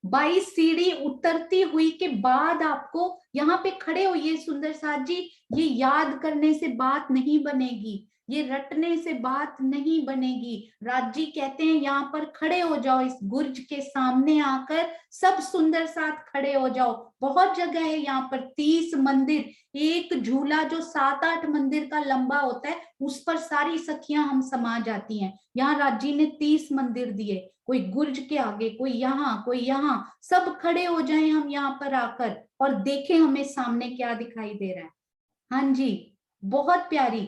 22 सीढ़ी उतरती हुई के बाद आपको यहाँ पे खड़े होइए सुंदर साथ जी, ये याद करने से बात नहीं बनेगी, ये रटने से बात नहीं बनेगी। राज जी कहते हैं यहाँ पर खड़े हो जाओ, इस गुर्ज के सामने आकर सब सुंदर साथ खड़े हो जाओ। बहुत जगह है यहाँ पर, 30 मंदिर, एक झूला जो 7-8 मंदिर का लंबा होता है, उस पर सारी सखियां हम समा जाती हैं। यहाँ राज जी ने 30 मंदिर दिए, कोई गुर्ज के आगे, कोई यहाँ, कोई यहाँ, सब खड़े हो जाएं हम यहाँ पर आकर और देखें हमें सामने क्या दिखाई दे रहा है। हाँ जी बहुत प्यारी।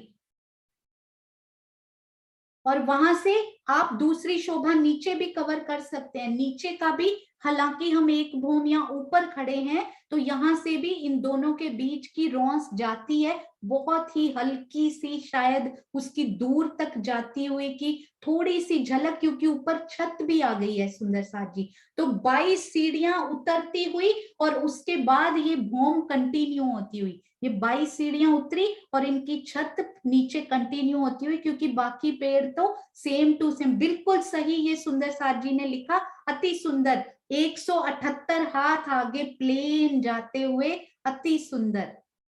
और वहां से आप दूसरी शोभा नीचे भी कवर कर सकते हैं, नीचे का भी, हालांकि हम एक भूम या ऊपर खड़े हैं, तो यहाँ से भी इन दोनों के बीच की रौंस जाती है, बहुत ही हल्की सी, शायद उसकी दूर तक जाती हुई की थोड़ी सी झलक, क्योंकि ऊपर छत भी आ गई है सुंदर साथ जी। तो 22 सीढ़ियां उतरती हुई और उसके बाद ये भौम कंटिन्यू होती हुई, ये 22 सीढ़ियां उतरी और इनकी छत नीचे कंटिन्यू होती हुई, क्योंकि बाकी पेड़ तो सेम टू सेम। बिल्कुल सही ये सुंदर साथ जी ने लिखा, अति सुंदर। 178 हाथ आगे प्लेन जाते हुए, अति सुंदर।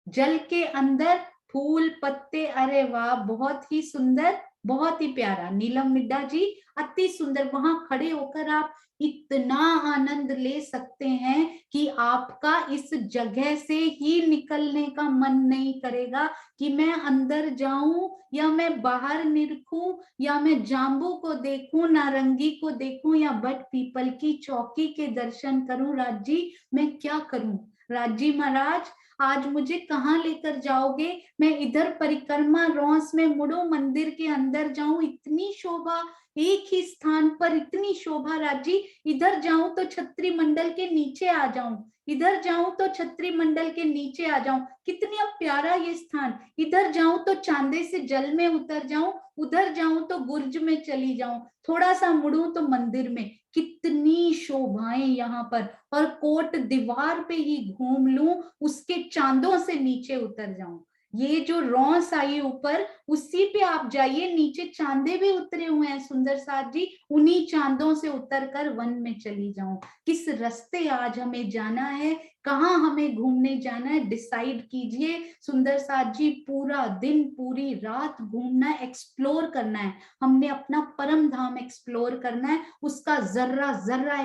जल के अंदर फूल पत्ते, अरे वाह बहुत ही सुंदर, बहुत ही प्यारा। नीलम मिड्डा जी अति सुंदर। वहां खड़े होकर आप इतना आनंद ले सकते हैं कि आपका इस जगह से ही निकलने का मन नहीं करेगा कि मैं अंदर जाऊं या मैं बाहर निरखूं या मैं जाम्बू को देखूं, नारंगी को देखूं या बट पीपल की चौकी के दर्शन करूं। राज जी मैं क्या करूं? राज जी महाराज आज मुझे कहाँ लेकर जाओगे? मैं इधर परिक्रमा रौंस में मुड़ू, मंदिर के अंदर जाऊं, इतनी शोभा एक ही स्थान पर, इतनी शोभा। राजी इधर जाऊं तो छत्री मंडल के नीचे आ जाऊं, इधर जाऊं तो छत्री मंडल के नीचे आ जाऊं, कितना प्यारा ये स्थान। इधर जाऊं तो चांदे से जल में उतर जाऊं, उधर जाऊं तो गुर्ज में चली जाऊं, थोड़ा सा मुड़ूं तो मंदिर में, कितनी शोभाएं यहाँ पर। और कोट दीवार पे ही घूम लूं, उसके चांदों से नीचे उतर जाऊं। ये जो रौंस आई ऊपर, उसी पे आप जाइए, नीचे चांदे भी उतरे हुए हैं सुंदर साथ जी, उन्हीं चांदों से उतरकर वन में चली जाऊं। किस रास्ते आज हमें जाना है, कहाँ हमें घूमने जाना है, डिसाइड कीजिए। सुंदर साथ जी, पूरा दिन पूरी रात घूमना है, एक्सप्लोर करना है। हमने अपना परम धाम एक्सप्लोर करना है, उसका जर्रा जर्रा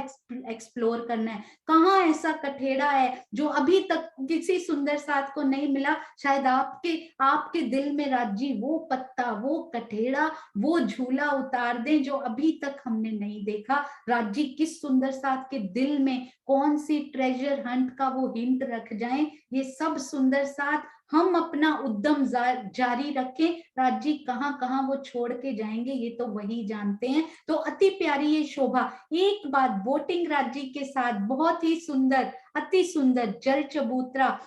एक्सप्लोर करना है। कहाँ ऐसा कठेड़ा है जो अभी तक किसी सुंदर साथ को नहीं मिला। शायद आपके दिल में राजी वो पत्ता, वो कठेड़ा, वो झूला उतार दें जो अभी तक हमने नहीं देखा। राजी किस सुंदर साथ के दिल में कौन सी ट्रेजर हंट का वो हिंट रख जाएं। ये सब सुंदर साथ हम अपना उद्यम जारी रखें। राजी कहाँ कहाँ वो छोड़ के जाएंगे ये तो वही जानते हैं। तो अति प्यारी ये शोभा। एक बात वोटिंग राजी के साथ बहुत ही सुंदर, अति सुंदर जल चबूतरा,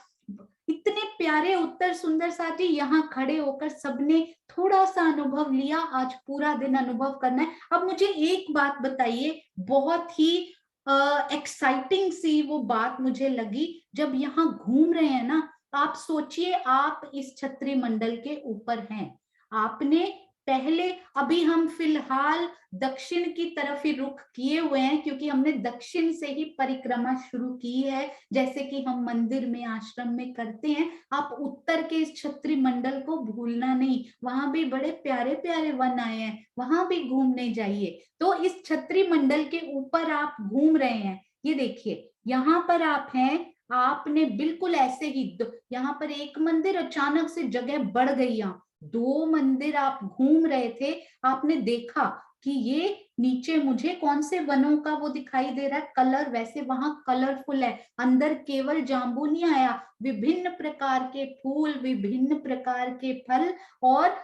इतने प्यारे उत्तर सुंदर साथी। यहाँ खड़े होकर सबने थोड़ा सा अनुभव लिया, आज पूरा दिन अनुभव करना है। अब मुझे एक बात बताइए, बहुत ही एक्साइटिंग सी वो बात मुझे लगी जब यहाँ घूम रहे हैं ना। आप सोचिए, आप इस छतरी मंडल के ऊपर हैं, आपने पहले, अभी हम फिलहाल दक्षिण की तरफ ही रुख किए हुए हैं क्योंकि हमने दक्षिण से ही परिक्रमा शुरू की है, जैसे कि हम मंदिर में आश्रम में करते हैं। आप उत्तर के इस छतरी मंडल को भूलना नहीं, वहां भी बड़े प्यारे प्यारे वन आए हैं, वहां भी घूमने जाइए। तो इस छतरी मंडल के ऊपर आप घूम रहे हैं, ये देखिए यहाँ पर आप हैं, आपने बिल्कुल ऐसे ही यहाँ पर एक मंदिर, अचानक से जगह बढ़ गई, यहाँ 2 मंदिर आप घूम रहे थे, आपने देखा कि ये नीचे मुझे कौन से वनों का वो दिखाई दे रहा है कलर, वैसे वहां कलरफुल है। अंदर केवल जाम्बू नहीं आया, विभिन्न प्रकार के फूल, विभिन्न प्रकार के फल, और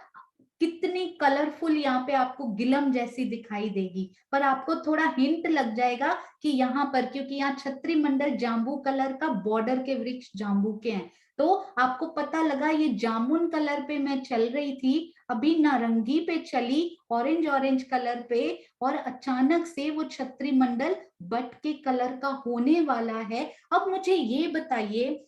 कितनी कलरफुल यहाँ पे आपको गिलम जैसी दिखाई देगी। पर आपको थोड़ा हिंट लग जाएगा कि यहाँ पर, क्योंकि यहाँ छतरी मंडल जाम्बू कलर का, बॉर्डर के वृक्ष जाम्बू के हैं, तो आपको पता लगा ये जामुन कलर पे मैं चल रही थी, अभी नारंगी पे चली, ऑरेंज ऑरेंज कलर पे, और अचानक से वो छतरी मंडल बट के कलर का होने वाला है। अब मुझे ये बताइए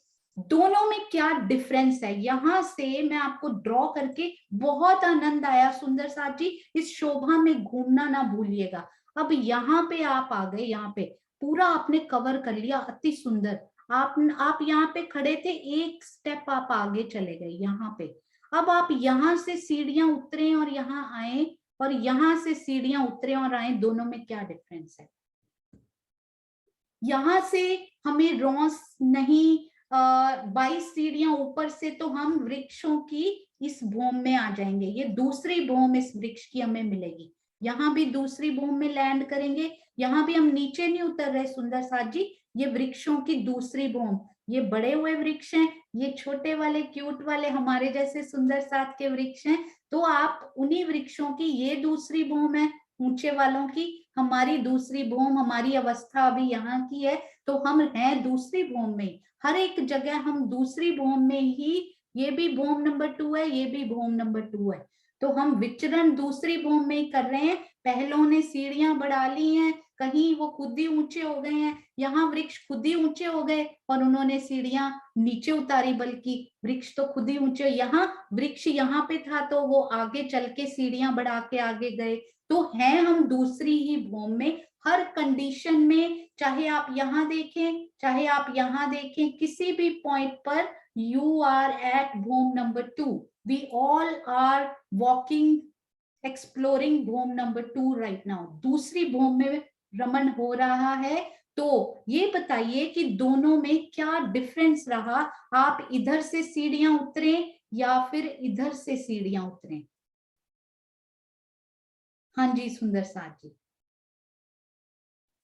दोनों में क्या डिफरेंस है। यहां से मैं आपको ड्रॉ करके बहुत आनंद आया सुंदर साथ जी, इस शोभा में घूमना ना भूलिएगा। अब यहाँ पे आप आ गए, यहाँ पे पूरा आपने कवर कर लिया, अति सुंदर। आप यहाँ पे खड़े थे, एक स्टेप आप आगे चले गए यहाँ पे। अब आप यहाँ से सीढ़ियां उतरे और यहाँ आए, और यहाँ से सीढ़ियां उतरे और आए, दोनों में क्या डिफरेंस है। यहाँ से हमें रॉस नहीं, 22 सीढ़ियां ऊपर से तो हम वृक्षों की इस भूमि में आ जाएंगे। ये दूसरी भूमि इस वृक्ष की हमें मिलेगी, यहाँ भी दूसरी भूमि में लैंड करेंगे। यहाँ भी हम नीचे नहीं उतर रहे सुंदर साथ जी, ये वृक्षों की दूसरी भूमि। ये बड़े हुए वृक्ष हैं, ये छोटे वाले क्यूट वाले हमारे जैसे सुंदर साथ के वृक्ष हैं। तो आप उन्हीं वृक्षों की ये दूसरी भूमि है, ऊंचे वालों की हमारी दूसरी भूमि, हमारी अवस्था अभी यहाँ की है, तो हम हैं दूसरी भूमि में। हर एक जगह हम दूसरी भूमि में ही, ये भी भूमि नंबर 2 है, ये भी भूमि नंबर 2 है, तो हम विचरण दूसरी भूमि में ही कर रहे हैं। पहलों ने सीढ़ियां बढ़ा ली हैं, कहीं वो खुद ही ऊंचे हो गए हैं, यहाँ वृक्ष खुद ही ऊंचे हो गए और उन्होंने सीढ़ियां नीचे उतारी, बल्कि वृक्ष तो खुद ही ऊंचे, यहाँ वृक्ष यहाँ पे था तो वो आगे चल के सीढ़ियां बढ़ा के आगे गए। तो हैं हम दूसरी ही भूमि में, हर कंडीशन में, चाहे आप यहाँ देखें चाहे आप यहाँ देखें, किसी भी पॉइंट पर यू आर एट भूमि number 2। We all are walking, exploring भूमि नंबर 2 राइट नाउ। दूसरी भूमि में रमन हो रहा है। तो ये बताइए कि दोनों में क्या डिफरेंस रहा, आप इधर से सीढ़ियां उतरे या फिर इधर से सीढ़ियां उतरे। हाँ जी सुंदर साथ जी,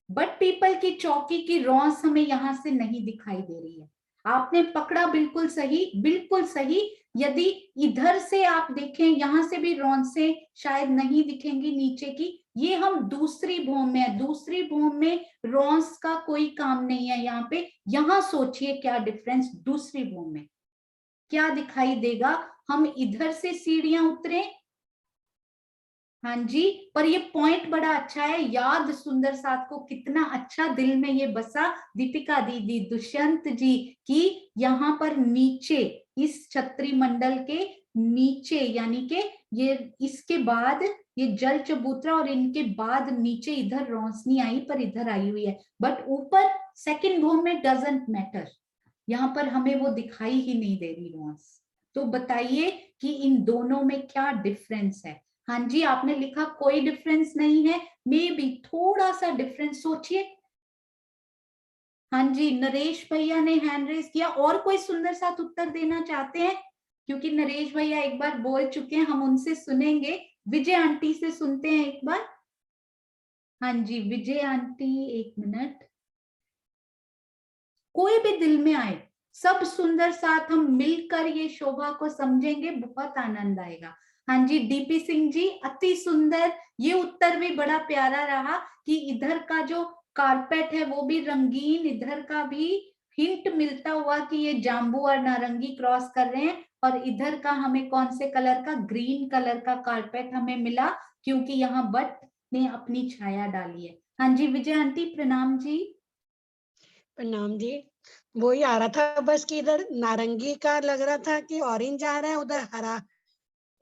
बट पीपल की चौकी की रौस हमें यहां से नहीं दिखाई दे रही है। आपने पकड़ा बिल्कुल सही, बिल्कुल सही। यदि इधर से आप देखें, यहां से भी रौंसे शायद नहीं दिखेंगी नीचे की, ये हम दूसरी भूमि में है, दूसरी भूमि में रौंस का कोई काम नहीं है यहाँ पे। यहाँ सोचिए क्या डिफरेंस, दूसरी भूमि में क्या दिखाई देगा। हम इधर से सीढ़ियां उतरे, हाँ जी, पर ये पॉइंट बड़ा अच्छा है, याद सुंदर साथ को कितना अच्छा दिल में ये बसा, दीपिका दीदी, दुष्यंत जी, कि यहाँ पर नीचे इस छतरी मंडल के नीचे, यानी कि ये इसके बाद ये जल चबूतरा और इनके बाद नीचे इधर रोशनी आई, पर इधर आई हुई है, बट ऊपर सेकंड भूमि में डजंट मैटर। यहाँ पर हमें वो दिखाई ही नहीं दे रही नुआंस। तो बताइए कि इन दोनों में क्या डिफरेंस है। हाँ जी, आपने लिखा कोई डिफरेंस नहीं है, मे बी थोड़ा सा डिफरेंस, सोचिए। हाँ जी, नरेश भैया ने हैंड रेज किया। और कोई सुंदर साथ उत्तर देना चाहते हैं? क्योंकि नरेश भैया एक बार बोल चुके हैं, हम उनसे सुनेंगे। विजय आंटी से सुनते हैं एक बार। हाँ जी, विजय आंटी, एक मिनट। कोई भी दिल में आए, सब सुंदर साथ हम मिलकर ये शोभा को समझेंगे, बहुत आनंद आएगा। हाँ जी, डीपी सिंह जी, अति सुंदर। ये उत्तर भी बड़ा प्यारा रहा कि इधर का जो कारपेट है वो भी रंगीन, इधर का भी हिंट मिलता हुआ कि ये जाम्बू और नारंगी क्रॉस कर रहे हैं। और इधर का हमें कौन से कलर का, ग्रीन कलर का कारपेट हमें मिला, क्योंकि यहाँ बट ने अपनी छाया डाली है। हाँ जी, विजय आंटी प्रणाम जी। प्रणाम जी। वही आ रहा था बस कि इधर नारंगी का लग रहा था कि ऑरेंज आ रहा है, उधर हरा।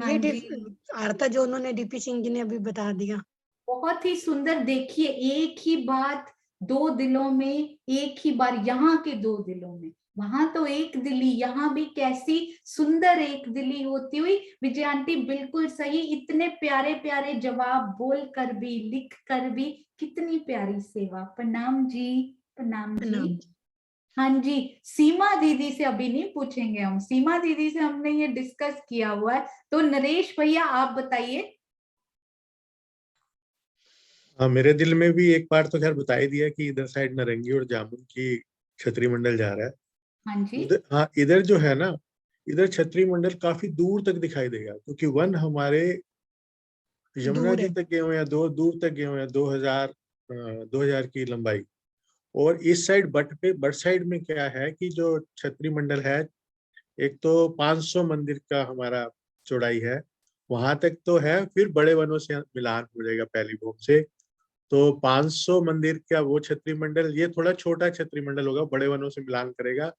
हाँ ये जी, आ रहा था जो उन्होंने डीपी सिंह जी ने अभी बता दिया। बहुत ही सुंदर। देखिए, एक ही बात दो दिलों में, एक ही बार, यहाँ के दो दिलों में, वहां तो एक दिली, यहाँ भी कैसी सुंदर एक दिली होती हुई। विजय आंटी बिल्कुल सही, इतने प्यारे प्यारे जवाब बोल कर भी, लिख कर भी, कितनी प्यारी सेवा। प्रणाम जी, प्रणाम प्रणाम जी। जी। हाँ जी, सीमा दीदी से अभी नहीं पूछेंगे हम, सीमा दीदी से हमने ये डिस्कस किया हुआ है। तो नरेश भैया आप बताइए। हाँ, मेरे दिल में भी एक बार तो खैर बता ही दिया कि इधर साइड नारंगी और जामुन की छतरी मंडल जा रहा है। हाँ जी, उधर, हाँ, इधर जो है ना, इधर छतरी मंडल काफी दूर तक दिखाई देगा, क्योंकि वन हमारे यमुना दूर जी है। तक गए हुए हैं, दो दूर तक गए हुए हैं, 2000 की लंबाई। और इस साइड बट साइड में क्या है कि जो छतरी मंडल है, एक तो 500 मंदिर का हमारा चौड़ाई है, वहां तक तो है, फिर बड़े वनों से मिलान हो जाएगा पहली भूम से। तो 500 मंदिर का वो छतरी मंडल, ये थोड़ा छोटा छतरी मंडल होगा, बड़े वनों से मिलान करेगा।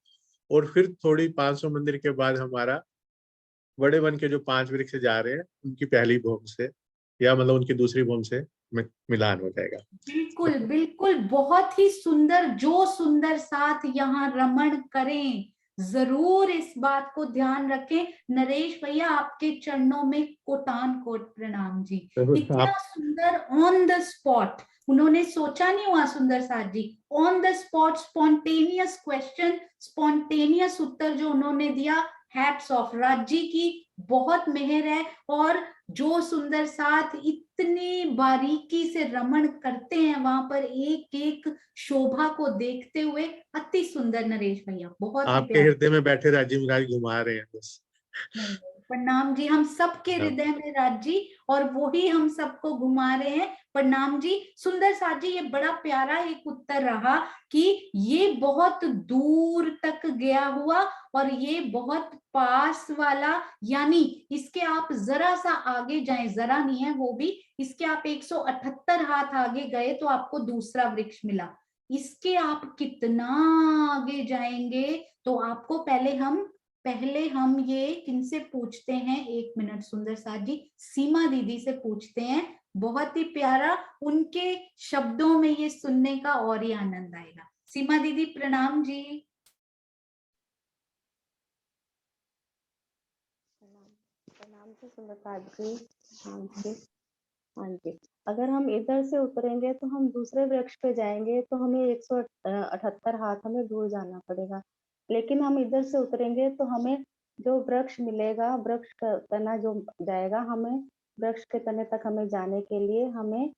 और फिर थोड़ी 500 मंदिर के बाद हमारा बड़े वन के जो 5 वृक्ष जा रहे हैं, उनकी पहली भूम से, या मतलब उनकी दूसरी भूम से मिलान हो जाएगा। बिल्कुल बिल्कुल, बहुत ही सुंदर। जो सुंदर साथ यहाँ रमण करें, जरूर इस बात को ध्यान रखें। नरेश भैया, आपके चरणों में कोटान कोट प्रणाम जी। तो इतना आप सुंदर, ऑन द स्पॉट, उन्होंने सोचा नहीं हुआ सुंदर साथ जी, on the spot, spontaneous question, spontaneous उत्तर जो उन्होंने दिया। हैट्स ऑफ, राज जी की बहुत मेहर है। और जो सुंदर साथ इतनी बारीकी से रमण करते हैं वहां पर, एक एक शोभा को देखते हुए, अति सुंदर नरेश भैया, बहुत ही आपके प्यारा। हृदय में बैठे राजीव राज घुमा रहे हैं बस। नहीं नहीं, प्रणाम जी, हम सबके हाँ। हृदय में राज जी, और वो ही हम सबको घुमा रहे हैं। प्रणाम जी। सुंदर साथ जी, ये बड़ा प्यारा एक उत्तर रहा कि ये बहुत दूर तक गया हुआ, और ये बहुत पास वाला, यानी इसके आप जरा सा आगे जाएं, जरा नहीं है वो भी, इसके आप 178 हाथ आगे गए तो आपको दूसरा वृक्ष मिला। इसके आप कितना आगे जाएंगे तो आपको, पहले हम ये किनसे पूछते हैं, एक मिनट सुंदर साथ जी, सीमा दीदी से पूछते हैं। बहुत ही प्यारा, उनके शब्दों में ये सुनने का और ही आनंद आएगा। सीमा दीदी प्रणाम जी। प्रणाम जी सुंदरता जी। हाँ जी, हाँ जी। अगर हम इधर से उतरेंगे तो हम दूसरे वृक्ष पे जाएंगे, तो हमें 178 हाथ हमें दूर जाना पड़ेगा। लेकिन हम इधर से उतरेंगे तो हमें जो वृक्ष मिलेगा, वृक्ष का तना जो जाएगा, हमें वृक्ष के तने तक हमें जाने के लिए हमें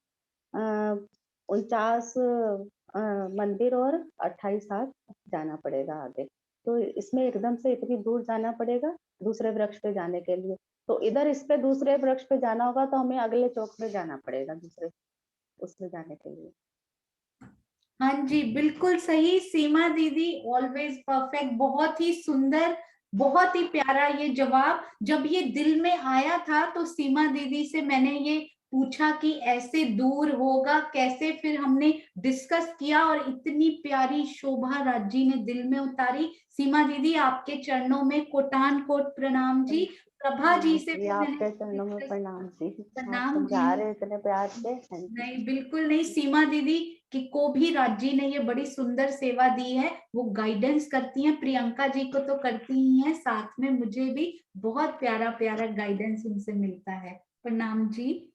49 मंदिर और 28 हाथ जाना पड़ेगा आगे। तो इसमें एकदम से इतनी दूर जाना पड़ेगा दूसरे वृक्ष पे जाने के लिए। तो इधर इस पे दूसरे वृक्ष पे जाना होगा तो हमें अगले चौक पे जाना पड़ेगा दूसरे उसमें जाने के लिए। हाँ जी, बिल्कुल सही सीमा दीदी, ऑलवेज परफेक्ट, बहुत ही सुंदर, बहुत ही प्यारा ये जवाब। जब ये दिल में आया था तो सीमा दीदी से मैंने ये पूछा कि ऐसे दूर होगा कैसे, फिर हमने डिस्कस किया और इतनी प्यारी शोभा राजी ने दिल में उतारी। सीमा दीदी, आपके चरणों में कोटान कोट प्रणाम जी। प्रभा जी से भी मैंने आपके चरणों में discuss- प्रणाम जी। आप प्रणाम जी। समझा रहे इतने प्यार से। हाँ जी। नहीं बिल्कुल नहीं, सीमा दीदी कि को भी राज जी ने ये बड़ी सुंदर सेवा दी है, वो गाइडेंस करती हैं, प्रियंका जी को तो करती ही हैं, साथ में मुझे भी बहुत प्यारा प्यारा गाइडेंस उनसे मिलता है। प्रणाम जी।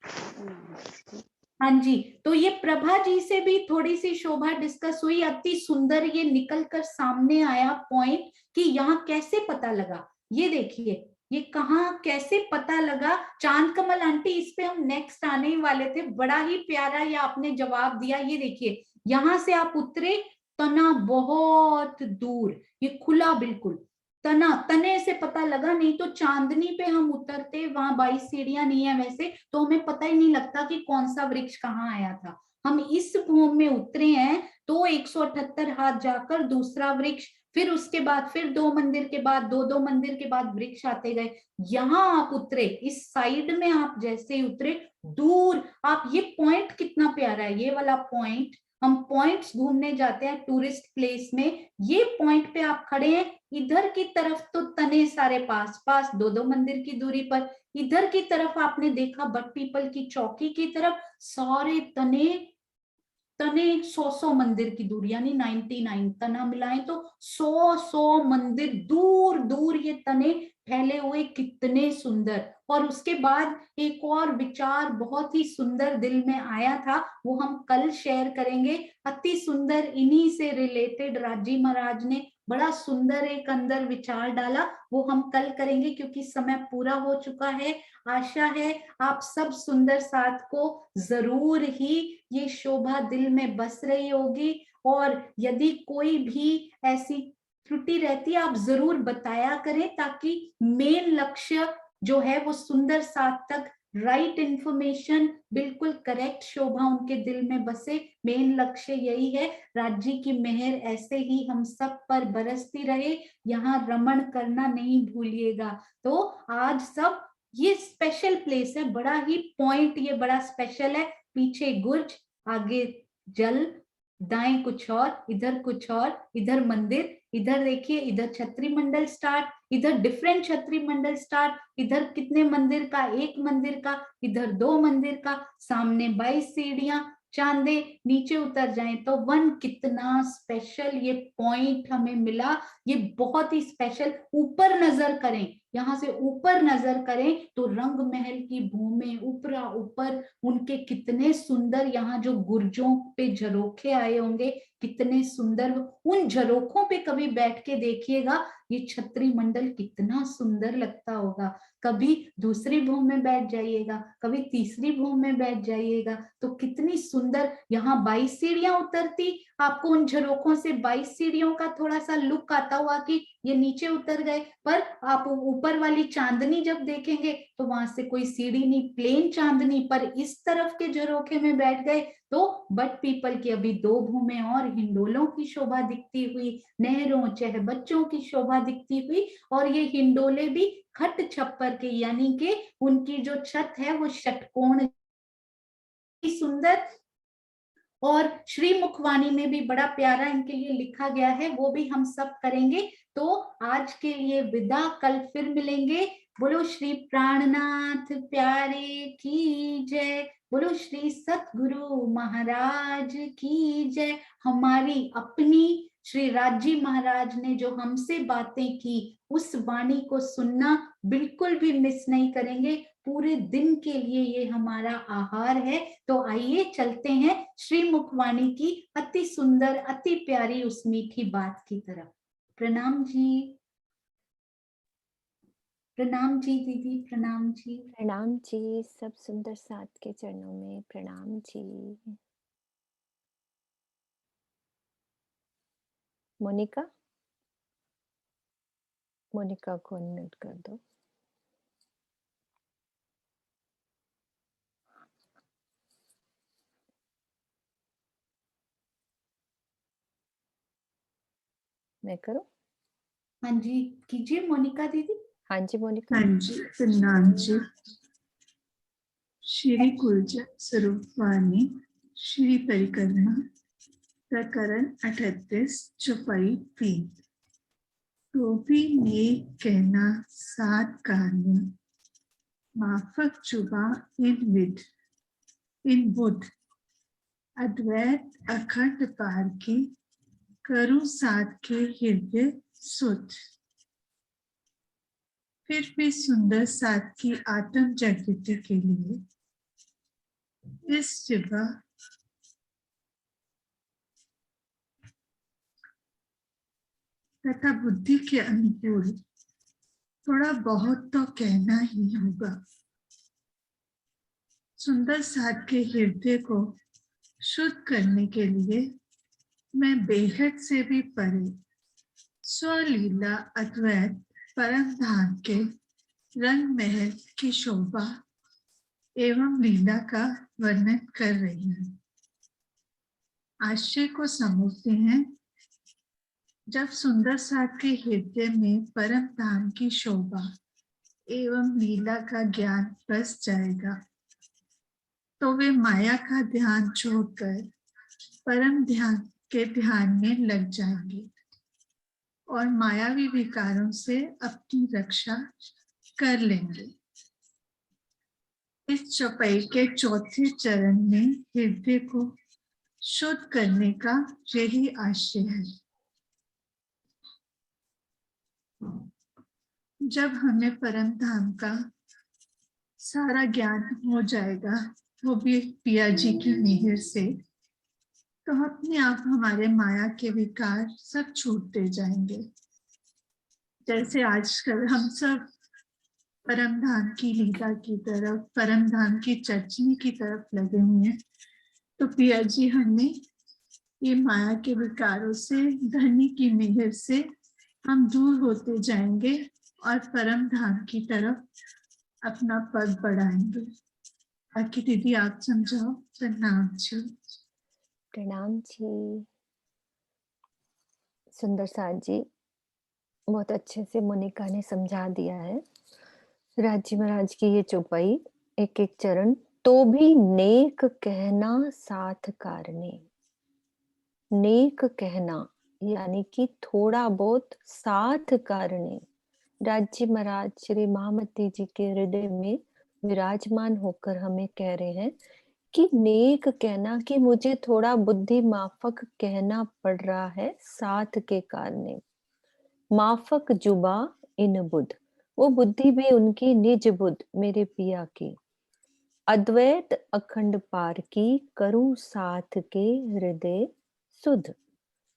हाँ जी, तो ये प्रभा जी से भी थोड़ी सी शोभा डिस्कस हुई, अति सुंदर ये निकल कर सामने आया पॉइंट कि यहाँ कैसे पता लगा। ये देखिए ये कहाँ कैसे पता लगा, चांद कमल आंटी इस पे हम नेक्स्ट आने ही वाले थे, बड़ा ही प्यारा ये आपने जवाब दिया। ये देखिए यहाँ से आप उतरे, तना बहुत दूर, ये खुला बिल्कुल, तना, तने से पता लगा, नहीं तो चांदनी पे हम उतरते, वहां 22 सीढ़ियां नहीं है वैसे, तो हमें पता ही नहीं लगता कि कौन सा वृक्ष कहाँ आया था। हम इस भूमि में उतरे हैं तो 178 हाथ जाकर दूसरा वृक्ष, फिर उसके बाद फिर 2 मंदिर के बाद, 2 मंदिर के बाद वृक्ष आते गए। यहाँ आप उतरे, इस साइड में आप जैसे ही उतरे, दूर आप, ये पॉइंट कितना प्यारा है, ये वाला पॉइंट, हम पॉइंट्स घूमने जाते हैं टूरिस्ट प्लेस में, ये पॉइंट पे आप खड़े हैं, इधर की तरफ तो तने सारे पास पास 2 मंदिर की दूरी पर, इधर की तरफ आपने देखा बट पीपल की चौकी की तरफ सारे तने 100 मंदिर की दूर, यानी 99 तना मिलाएं तो 100 मंदिर दूर दूर ये तने फैले हुए, कितने सुंदर। और उसके बाद एक और विचार बहुत ही सुंदर दिल में आया था, वो हम कल शेयर करेंगे, अति सुंदर, इन्हीं से रिलेटेड राजी महाराज ने बड़ा सुंदर एक अंदर विचार डाला, वो हम कल करेंगे क्योंकि समय पूरा हो चुका है। आशा है आप सब सुंदर साथ को जरूर ही ये शोभा दिल में बस रही होगी, और यदि कोई भी ऐसी त्रुटि रहती है आप जरूर बताया करें, ताकि मेन लक्ष्य जो है वो सुंदर साथ तक राइट इंफॉर्मेशन, बिल्कुल करेक्ट शोभा उनके दिल में बसे, मेन लक्ष्य यही है। राज्य की मेहर ऐसे ही हम सब पर बरसती रहे, यहाँ रमण करना नहीं भूलिएगा। तो आज सब, ये स्पेशल प्लेस है, बड़ा ही पॉइंट ये बड़ा स्पेशल है, पीछे गुर्ज, आगे जल, दाएं कुछ और, इधर कुछ और, इधर मंदिर, इधर देखिए इधर छत्री मंडल स्टार्ट, इधर डिफरेंट छत्री मंडल स्टार्ट, इधर कितने मंदिर का, 1 मंदिर का, इधर 2 मंदिर का, सामने 22 सीढ़ियां, चांदे, नीचे उतर जाएं तो 1, कितना स्पेशल ये पॉइंट हमें मिला, ये बहुत ही स्पेशल। ऊपर नजर करें, यहाँ से ऊपर नजर करें तो रंग महल की भूमि, ऊपरा ऊपर उनके कितने सुंदर, यहाँ जो गुर्जों पे झरोखे आए होंगे कितने सुंदर, उन झरोखों पे कभी बैठ के देखिएगा, ये छत्री मंडल कितना सुंदर लगता होगा। कभी दूसरी भूमि में बैठ जाइएगा, कभी तीसरी भूमि में बैठ जाइएगा, तो कितनी सुंदर, यहाँ 22 सीढ़ियां उतरती, आपको उन झरोखों से 22 सीढ़ियों का थोड़ा सा लुक आता हुआ कि ये नीचे उतर गए, पर आप ऊपर वाली चांदनी जब देखेंगे तो वहां से कोई सीढ़ी नहीं, प्लेन चांदनी, पर इस तरफ के झरोखे में बैठ गए तो बट पीपल की अभी 2 भूमि और, हिंडोलों की शोभा दिखती हुई, नहरों चाहे बच्चों की शोभा दिखती हुई, और ये हिंडोले भी खट छप्पर के, यानी कि उनकी जो छत है वो षटकोण सुंदर, और श्री मुखवाणी में भी बड़ा प्यारा इनके लिए लिखा गया है, वो भी हम सब करेंगे। तो आज के लिए विदा, कल फिर मिलेंगे। बोलो श्री प्राणनाथ प्यारे की जय, बोलो श्री सतगुरु महाराज की जय। हमारी अपनी श्री राजी महाराज ने जो हमसे बातें की, उस वाणी को सुनना बिल्कुल भी मिस नहीं करेंगे, पूरे दिन के लिए ये हमारा आहार है। तो आइए चलते हैं श्री मुखवाणी की अति सुंदर अति प्यारी उस मीठी बात की तरफ। प्रणाम जी, प्रणाम जी दीदी, प्रणाम जी। प्रणाम जी, सब सुंदर साथ के चरणों में प्रणाम जी। मोनिका, मोनिका को अनम्यूट कर दो। मैं करूं? हाँ जी कीजिए मोनिका दीदी। हाँ जी मोनिका। हाँ जी, प्रणाम जी। श्री कुलज स्वरूपवाणी श्री परिक्रमा प्रकरण 38 चौपाई 3। तो भी नेक कहना सात कानून, माफक जुबा इन विद इन बुध, अद्वैत अखंड पार की करूं साथ के हृदय सुध। फिर भी सुंदर साथ की आत्म जागृति के लिए इस जगह तथा बुद्धि के अनुकूल थोड़ा बहुत तो कहना ही होगा। सुंदर साथ के हृदय को शुद्ध करने के लिए मैं बेहद से भी परे स्वलीला अद्वैत परम धाम के रंग महल की शोभा एवं लीला का वर्णन कर रही हूँ। आशय को समझते हैं। जब सुंदर साथ के हृदय में परम धाम की शोभा एवं लीला का ज्ञान बस जाएगा तो वे माया का ध्यान छोड़कर परम ध्यान के ध्यान में लग जाएंगे और मायावी विकारों से अपनी रक्षा कर लेंगे। इस चौपाई के चौथे चरण में हृदय को शुद्ध करने का यही आशय है। जब हमें परम धाम का सारा ज्ञान हो जाएगा, वो भी पिया जी की मेहर से, तो अपने आप हमारे माया के विकार सब छूटते जाएंगे। जैसे आजकल हम सब परम धाम की लीला की तरफ, परम धाम की चर्चनी की तरफ लगे हुए हैं, तो पिया जी हमें ये माया के विकारों से, धनी की मेहर से हम दूर होते जाएंगे और परम धाम की तरफ अपना पग बढ़ाएंगे। बाकी दीदी आप समझाओ। प्रणाम जी। प्रणाम जी। सुंदर साथ जी, बहुत अच्छे से मोनिका ने समझा दिया है। राजी महाराज की ये चौपाई, एक एक चरण। तो भी नेक कहना साथ कारणे। नेक कहना यानी कि थोड़ा बहुत साथ कारणे। राजी महाराज श्री महामती जी के हृदय में विराजमान होकर हमें कह रहे हैं कि नेक कहना, कि मुझे थोड़ा बुद्धि माफक कहना पड़ रहा है साथ के कारणे। माफक जुबा इन बुध, वो बुद्धि भी उनकी निज बुध मेरे पिया की। अद्वैत अखंड पार की करूं साथ के हृदय सुध।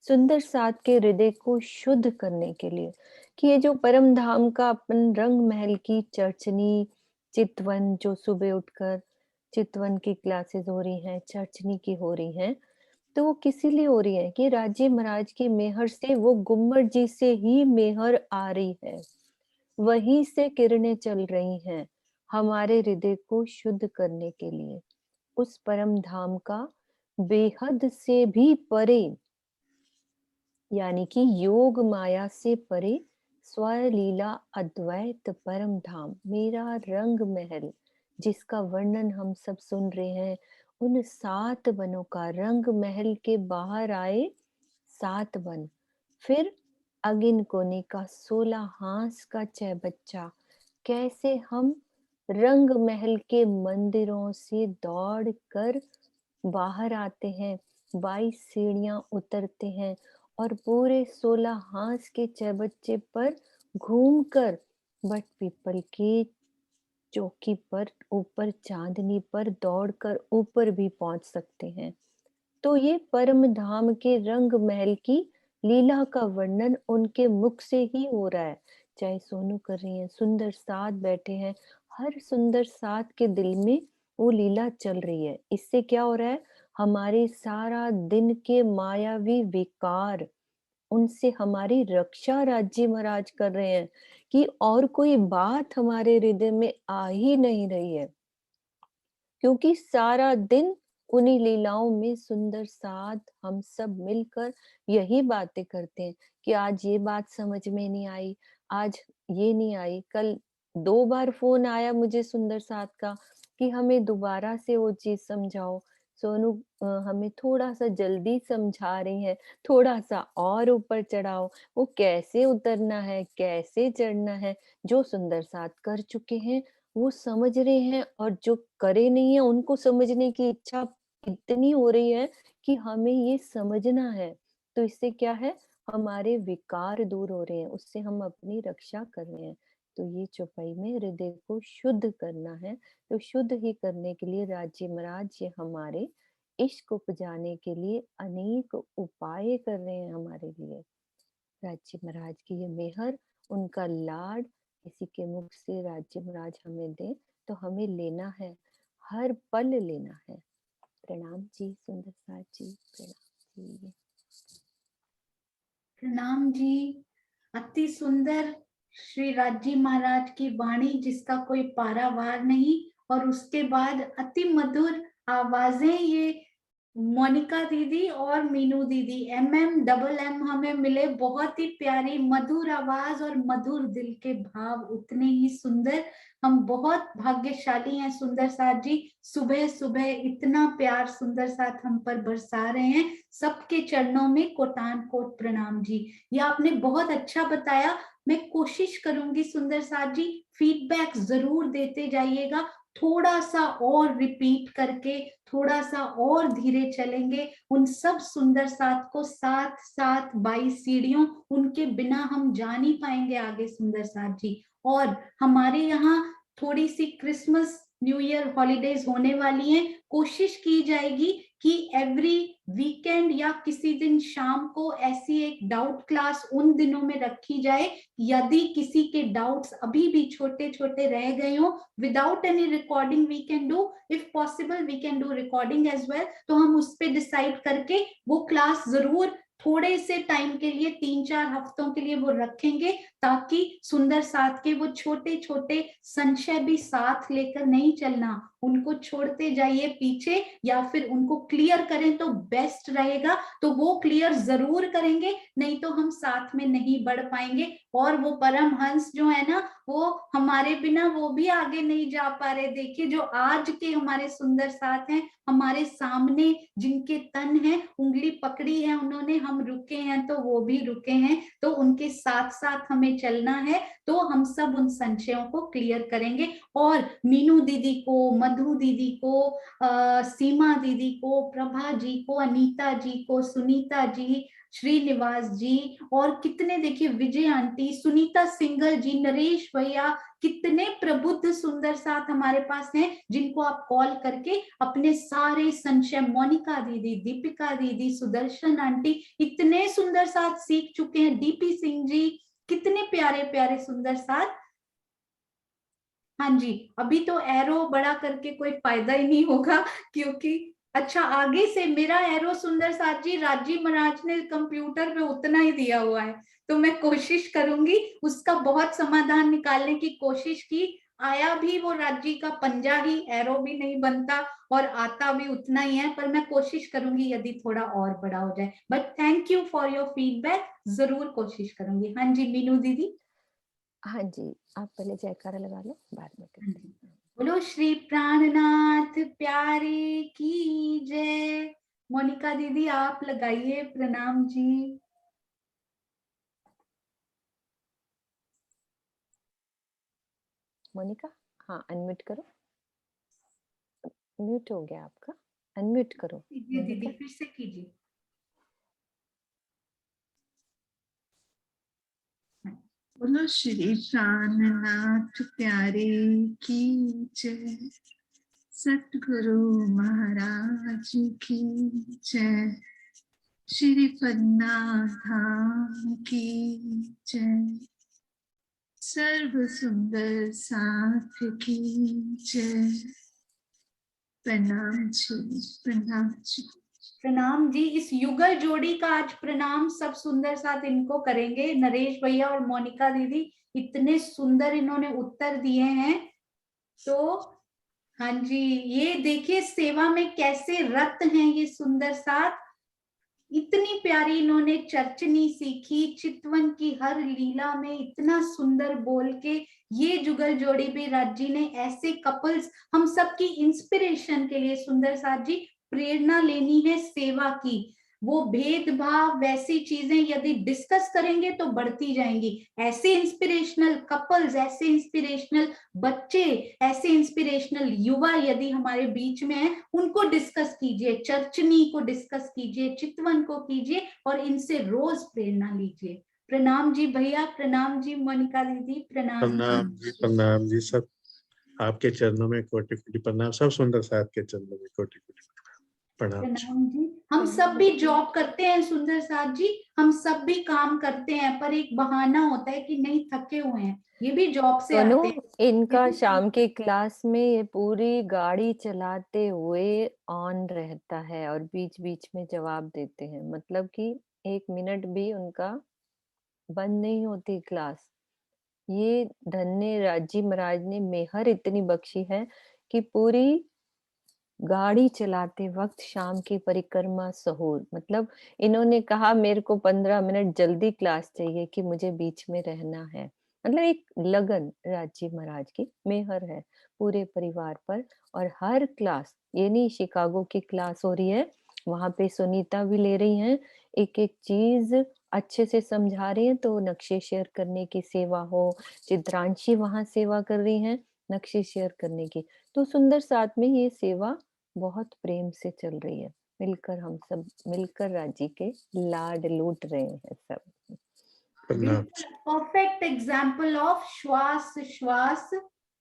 सुंदर साथ के हृदय को शुद्ध करने के लिए, कि ये जो परम धाम का अपन रंग महल की चर्चनी चितवन, जो सुबह उठकर चितवन की क्लासेस हो रही हैं, चर्चनी की हो रही हैं, तो वो किस लिए हो रही है कि राजी महाराज की मेहर से, वो गुम्मट जी से ही मेहर आ रही है, वहीं से किरणें चल रही हैं हमारे हृदय को शुद्ध करने के लिए। उस परम धाम का बेहद से भी परे, यानी कि योग माया से परे स्वलीला अद्वैत परम धाम, मेरा रंग महल, जिसका वर्णन हम सब सुन रहे हैं। उन 7 वनों का, रंग महल के बाहर आए 7 वन, फिर अगिन कोने का 16 हांस का चहबच्चा। कैसे हम रंग महल के मंदिरों से दौड़ कर बाहर आते हैं, 22 सीढ़ियां उतरते हैं और पूरे 16 हांस के चहबच्चे पर घूमकर बट पीपल की चौकी पर, ऊपर चांदनी पर दौड़कर ऊपर भी पहुंच सकते हैं। तो ये परम धाम के रंग महल की लीला का वर्णन उनके मुख से ही हो रहा है। चाहे सोनू कर रही है, सुंदर साथ बैठे हैं, हर सुंदर साथ के दिल में वो लीला चल रही है। इससे क्या हो रहा है, हमारे सारा दिन के मायावी विकार, उनसे हमारी रक्षा राज्य महाराज कर रहे हैं, कि और कोई बात हमारे हृदय में आ ही नहीं रही है, क्योंकि सारा दिन उन्हीं लीलाओं में सुंदर साथ हम सब मिलकर यही बातें करते हैं कि आज ये बात समझ में नहीं आई, आज ये नहीं आई। कल 2 बार फोन आया मुझे सुंदर साथ का कि हमें दोबारा से वो चीज समझाओ। सोनू हमें थोड़ा सा जल्दी समझा रही है, थोड़ा सा और ऊपर चढ़ाओ, वो कैसे उतरना है, कैसे चढ़ना है। जो सुंदर साथ कर चुके हैं वो समझ रहे हैं, और जो करे नहीं है उनको समझने की इच्छा इतनी हो रही है कि हमें ये समझना है। तो इससे क्या है, हमारे विकार दूर हो रहे हैं, उससे हम अपनी रक्षा कर रहे हैं। तो ये चौपाई में हृदय को शुद्ध करना है। तो शुद्ध ही करने के लिए राज्य महाराज ये हमारे इश्क उपजाने के लिए अनेक उपाय कर रहे हैं हमारे लिए। राज्य महाराज की ये मेहर, उनका लाड किसी के मुख से राज्य महाराज हमें दे तो हमें लेना है, हर पल लेना है। प्रणाम जी सुंदर साथ जी, प्रणाम जी। प्रणाम जी। अति सुंदर श्री राज्य महाराज की वाणी, जिसका कोई पारावार नहीं, और उसके बाद अति मधुर आवाजें ये मोनिका दीदी और मीनू दीदी, MM हमें मिले। बहुत ही प्यारी मधुर आवाज और मधुर दिल के भाव, उतने ही सुंदर। हम बहुत भाग्यशाली हैं सुंदर साथ जी, सुबह सुबह इतना प्यार सुंदर साथ हम पर बरसा रहे हैं। सबके चरणों में कोटान कोट प्रणाम जी। ये आपने बहुत अच्छा बताया। मैं कोशिश करूंगी सुंदर साथ जी, फीडबैक जरूर देते जाइएगा, थोड़ा सा और रिपीट करके, थोड़ा सा और धीरे चलेंगे। उन सब सुंदर साथ को साथ साथ 22 सीढ़ियों, उनके बिना हम जा नहीं पाएंगे आगे सुंदर साथ जी। और हमारे यहाँ थोड़ी सी क्रिसमस न्यू ईयर हॉलीडेज होने वाली हैं। कोशिश की जाएगी कि एवरी वीकेंड या किसी दिन शाम को ऐसी एक डाउट क्लास उन दिनों में रखी जाए। यदि किसी के डाउट्स अभी भी छोटे छोटे रह गए हो, without any recording we can do, if possible we can do recording as well. तो हम उस पे डिसाइड करके वो क्लास जरूर थोड़े से टाइम के लिए, 3-4 हफ्तों के लिए वो रखेंगे, ताकि सुंदर साथ के वो छोटे छोटे संशय भी साथ लेकर नहीं चलना, उनको छोड़ते जाइए पीछे, या फिर उनको क्लियर करें तो बेस्ट रहेगा। तो वो क्लियर जरूर करेंगे, नहीं तो हम साथ में नहीं बढ़ पाएंगे। और वो परमहंस जो है ना, वो हमारे बिना वो भी आगे नहीं जा पा रहे। देखिए जो आज के हमारे सुंदर साथ हैं, हमारे सामने जिनके तन है, उंगली पकड़ी है उन्होंने, हम रुके हैं तो वो भी रुके हैं। तो उनके साथ साथ हमें चलना है। तो हम सब उन संशयों को क्लियर करेंगे। और मीनू दीदी को, मधु दीदी को, सीमा दीदी को, प्रभा जी को, अनीता जी को, सुनीता जी, श्रीनिवास जी, और कितने देखिए, विजय आंटी, सुनीता सिंगल जी, नरेश भैया, कितने प्रबुद्ध सुंदर साथ हमारे पास हैं, जिनको आप कॉल करके अपने सारे संशय, मोनिका दीदी, दीपिका दीदी, सुदर्शन आंटी, इतने सुंदर साथ सीख चुके हैं, डीपी सिंह जी, कितने प्यारे प्यारे सुंदर साथ। हाँ जी, अभी तो एरो बड़ा करके कोई फायदा ही नहीं होगा, क्योंकि अच्छा आगे से मेरा एरो सुंदर साथ जी, राज्य महाराज ने कंप्यूटर में उतना ही दिया हुआ है, तो मैं कोशिश करूंगी उसका बहुत समाधान निकालने की कोशिश की। आया भी वो राज्य का पंजा ही, एरो भी नहीं बनता, और आता भी उतना ही है, पर मैं कोशिश करूंगी यदि थोड़ा और बड़ा हो जाए। But thank you for your feedback, जरूर कोशिश करूंगी। हाँ जी मीनू दीदी। हाँ जी, आप पहले जयकारा लगा लो, बाद में करते हैं। बोलो श्री प्राणनाथ प्यारे की जय। मोनिका दीदी आप लगाइए। प्रणाम जी। मोनिका, हाँ अनम्यूट करो। म्यूट हो गया आपका, अनम्यूट करो। कीजिए दीदी, फिर से कीजिए। बोलो श्री प्राणनाथ प्यारे की जय, सतगुरु महाराज की जय, श्री पन्ना धाम की जय, सर्व सुंदर साथ की जय। प्रणाम जी, प्रणाम जी। प्रणाम जी। इस युगल जोड़ी का आज प्रणाम सब सुंदर साथ इनको करेंगे, नरेश भैया और मोनिका दीदी, इतने सुंदर इन्होंने उत्तर दिए हैं। तो हाँ जी, ये देखिए सेवा में कैसे रत हैं ये सुंदर साथ। इतनी प्यारी इन्होंने चर्चनी सीखी, चितवन की हर लीला में इतना सुंदर बोल के। ये जुगल जोड़ी भी राज्य ने, ऐसे कपल्स हम सबकी इंस्पिरेशन के लिए सुंदर साथ जी, प्रेरणा लेनी है सेवा की। वो भेदभाव वैसी चीजें यदि डिस्कस करेंगे तो बढ़ती जाएंगी। ऐसे इंस्पिरेशनल कपल्स, ऐसे इंस्पिरेशनल बच्चे, ऐसे इंस्पिरेशनल युवा यदि हमारे बीच में है, उनको डिस्कस कीजिए, चर्चनी को डिस्कस कीजिए, चितवन को कीजिए और इनसे रोज प्रेरणा लीजिए। प्रणाम जी भैया, प्रणाम जी मोनिका दीदी, प्रणाम जी। प्रणाम जी। सब आपके चरणों में कोटि कोटि प्रणाम। सब सुंदर साथ के चरणों में कोटि कोटि प्रणाम जी। प्रणाम जी। हम सब भी जॉब करते हैं सुंदर साथ जी, हम सब भी काम करते हैं, पर एक बहाना होता है कि नहीं थके हुए हैं, ये भी जॉब से सोनू, आते हैं। इनका ये भी शाम के क्लास में ये पूरी गाड़ी चलाते हुए ऑन रहता है और बीच बीच में जवाब देते हैं, मतलब कि 1 मिनट भी उनका बंद नहीं होती क्लास। ये धन्य राजी महाराज ने मेहर इतनी बख्शी है कि पूरी गाड़ी चलाते वक्त शाम की परिक्रमा सहूर, मतलब इन्होंने कहा मेरे को 15 मिनट जल्दी क्लास चाहिए कि मुझे बीच में रहना है। मतलब एक लगन राजी महाराज की मेहर है पूरे परिवार पर। और हर क्लास, ये नहीं शिकागो की क्लास हो रही है, वहां पे सुनीता भी ले रही हैं, एक एक चीज अच्छे से समझा रही हैं, तो नक्शे शेयर करने की सेवा हो, चित्रांशी वहां सेवा कर रही हैं नक्शे शेयर करने की, तो सुंदर साथ में ये सेवा बहुत प्रेम से चल रही है। मिलकर हम सब मिलकर राजी के लाड लूट रहे हैं सब। प्रणाम। परफेक्ट एग्जाम्पल ऑफ श्वास श्वास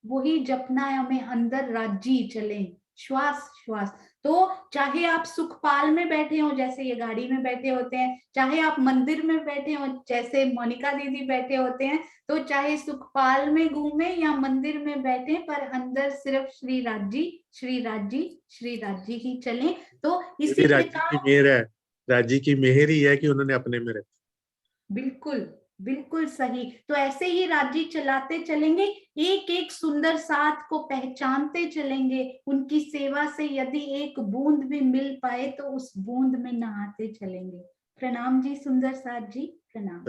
वही जपना है हमें, अंदर राजी चले, श्वास श्वास। तो चाहे आप सुखपाल में बैठे हो जैसे ये गाड़ी में बैठे होते हैं, चाहे आप मंदिर में बैठे हो जैसे मोनिका दीदी बैठे होते हैं, तो चाहे सुखपाल में घूमे या मंदिर में बैठे, पर अंदर सिर्फ श्री राजी श्री राजी श्री राजी ही चले। तो इसी राजी की प्रकार मेहर है, राजी की मेहर ही है कि उन्होंने अपने में रखा। बिल्कुल बिल्कुल सही। तो ऐसे ही राज्य चलाते चलेंगे, एक एक सुंदर साथ को पहचानते चलेंगे, उनकी सेवा से यदि एक बूंद भी मिल पाए तो उस बूंद में नहाते चलेंगे। प्रणाम जी सुंदर साथ जी, प्रणाम।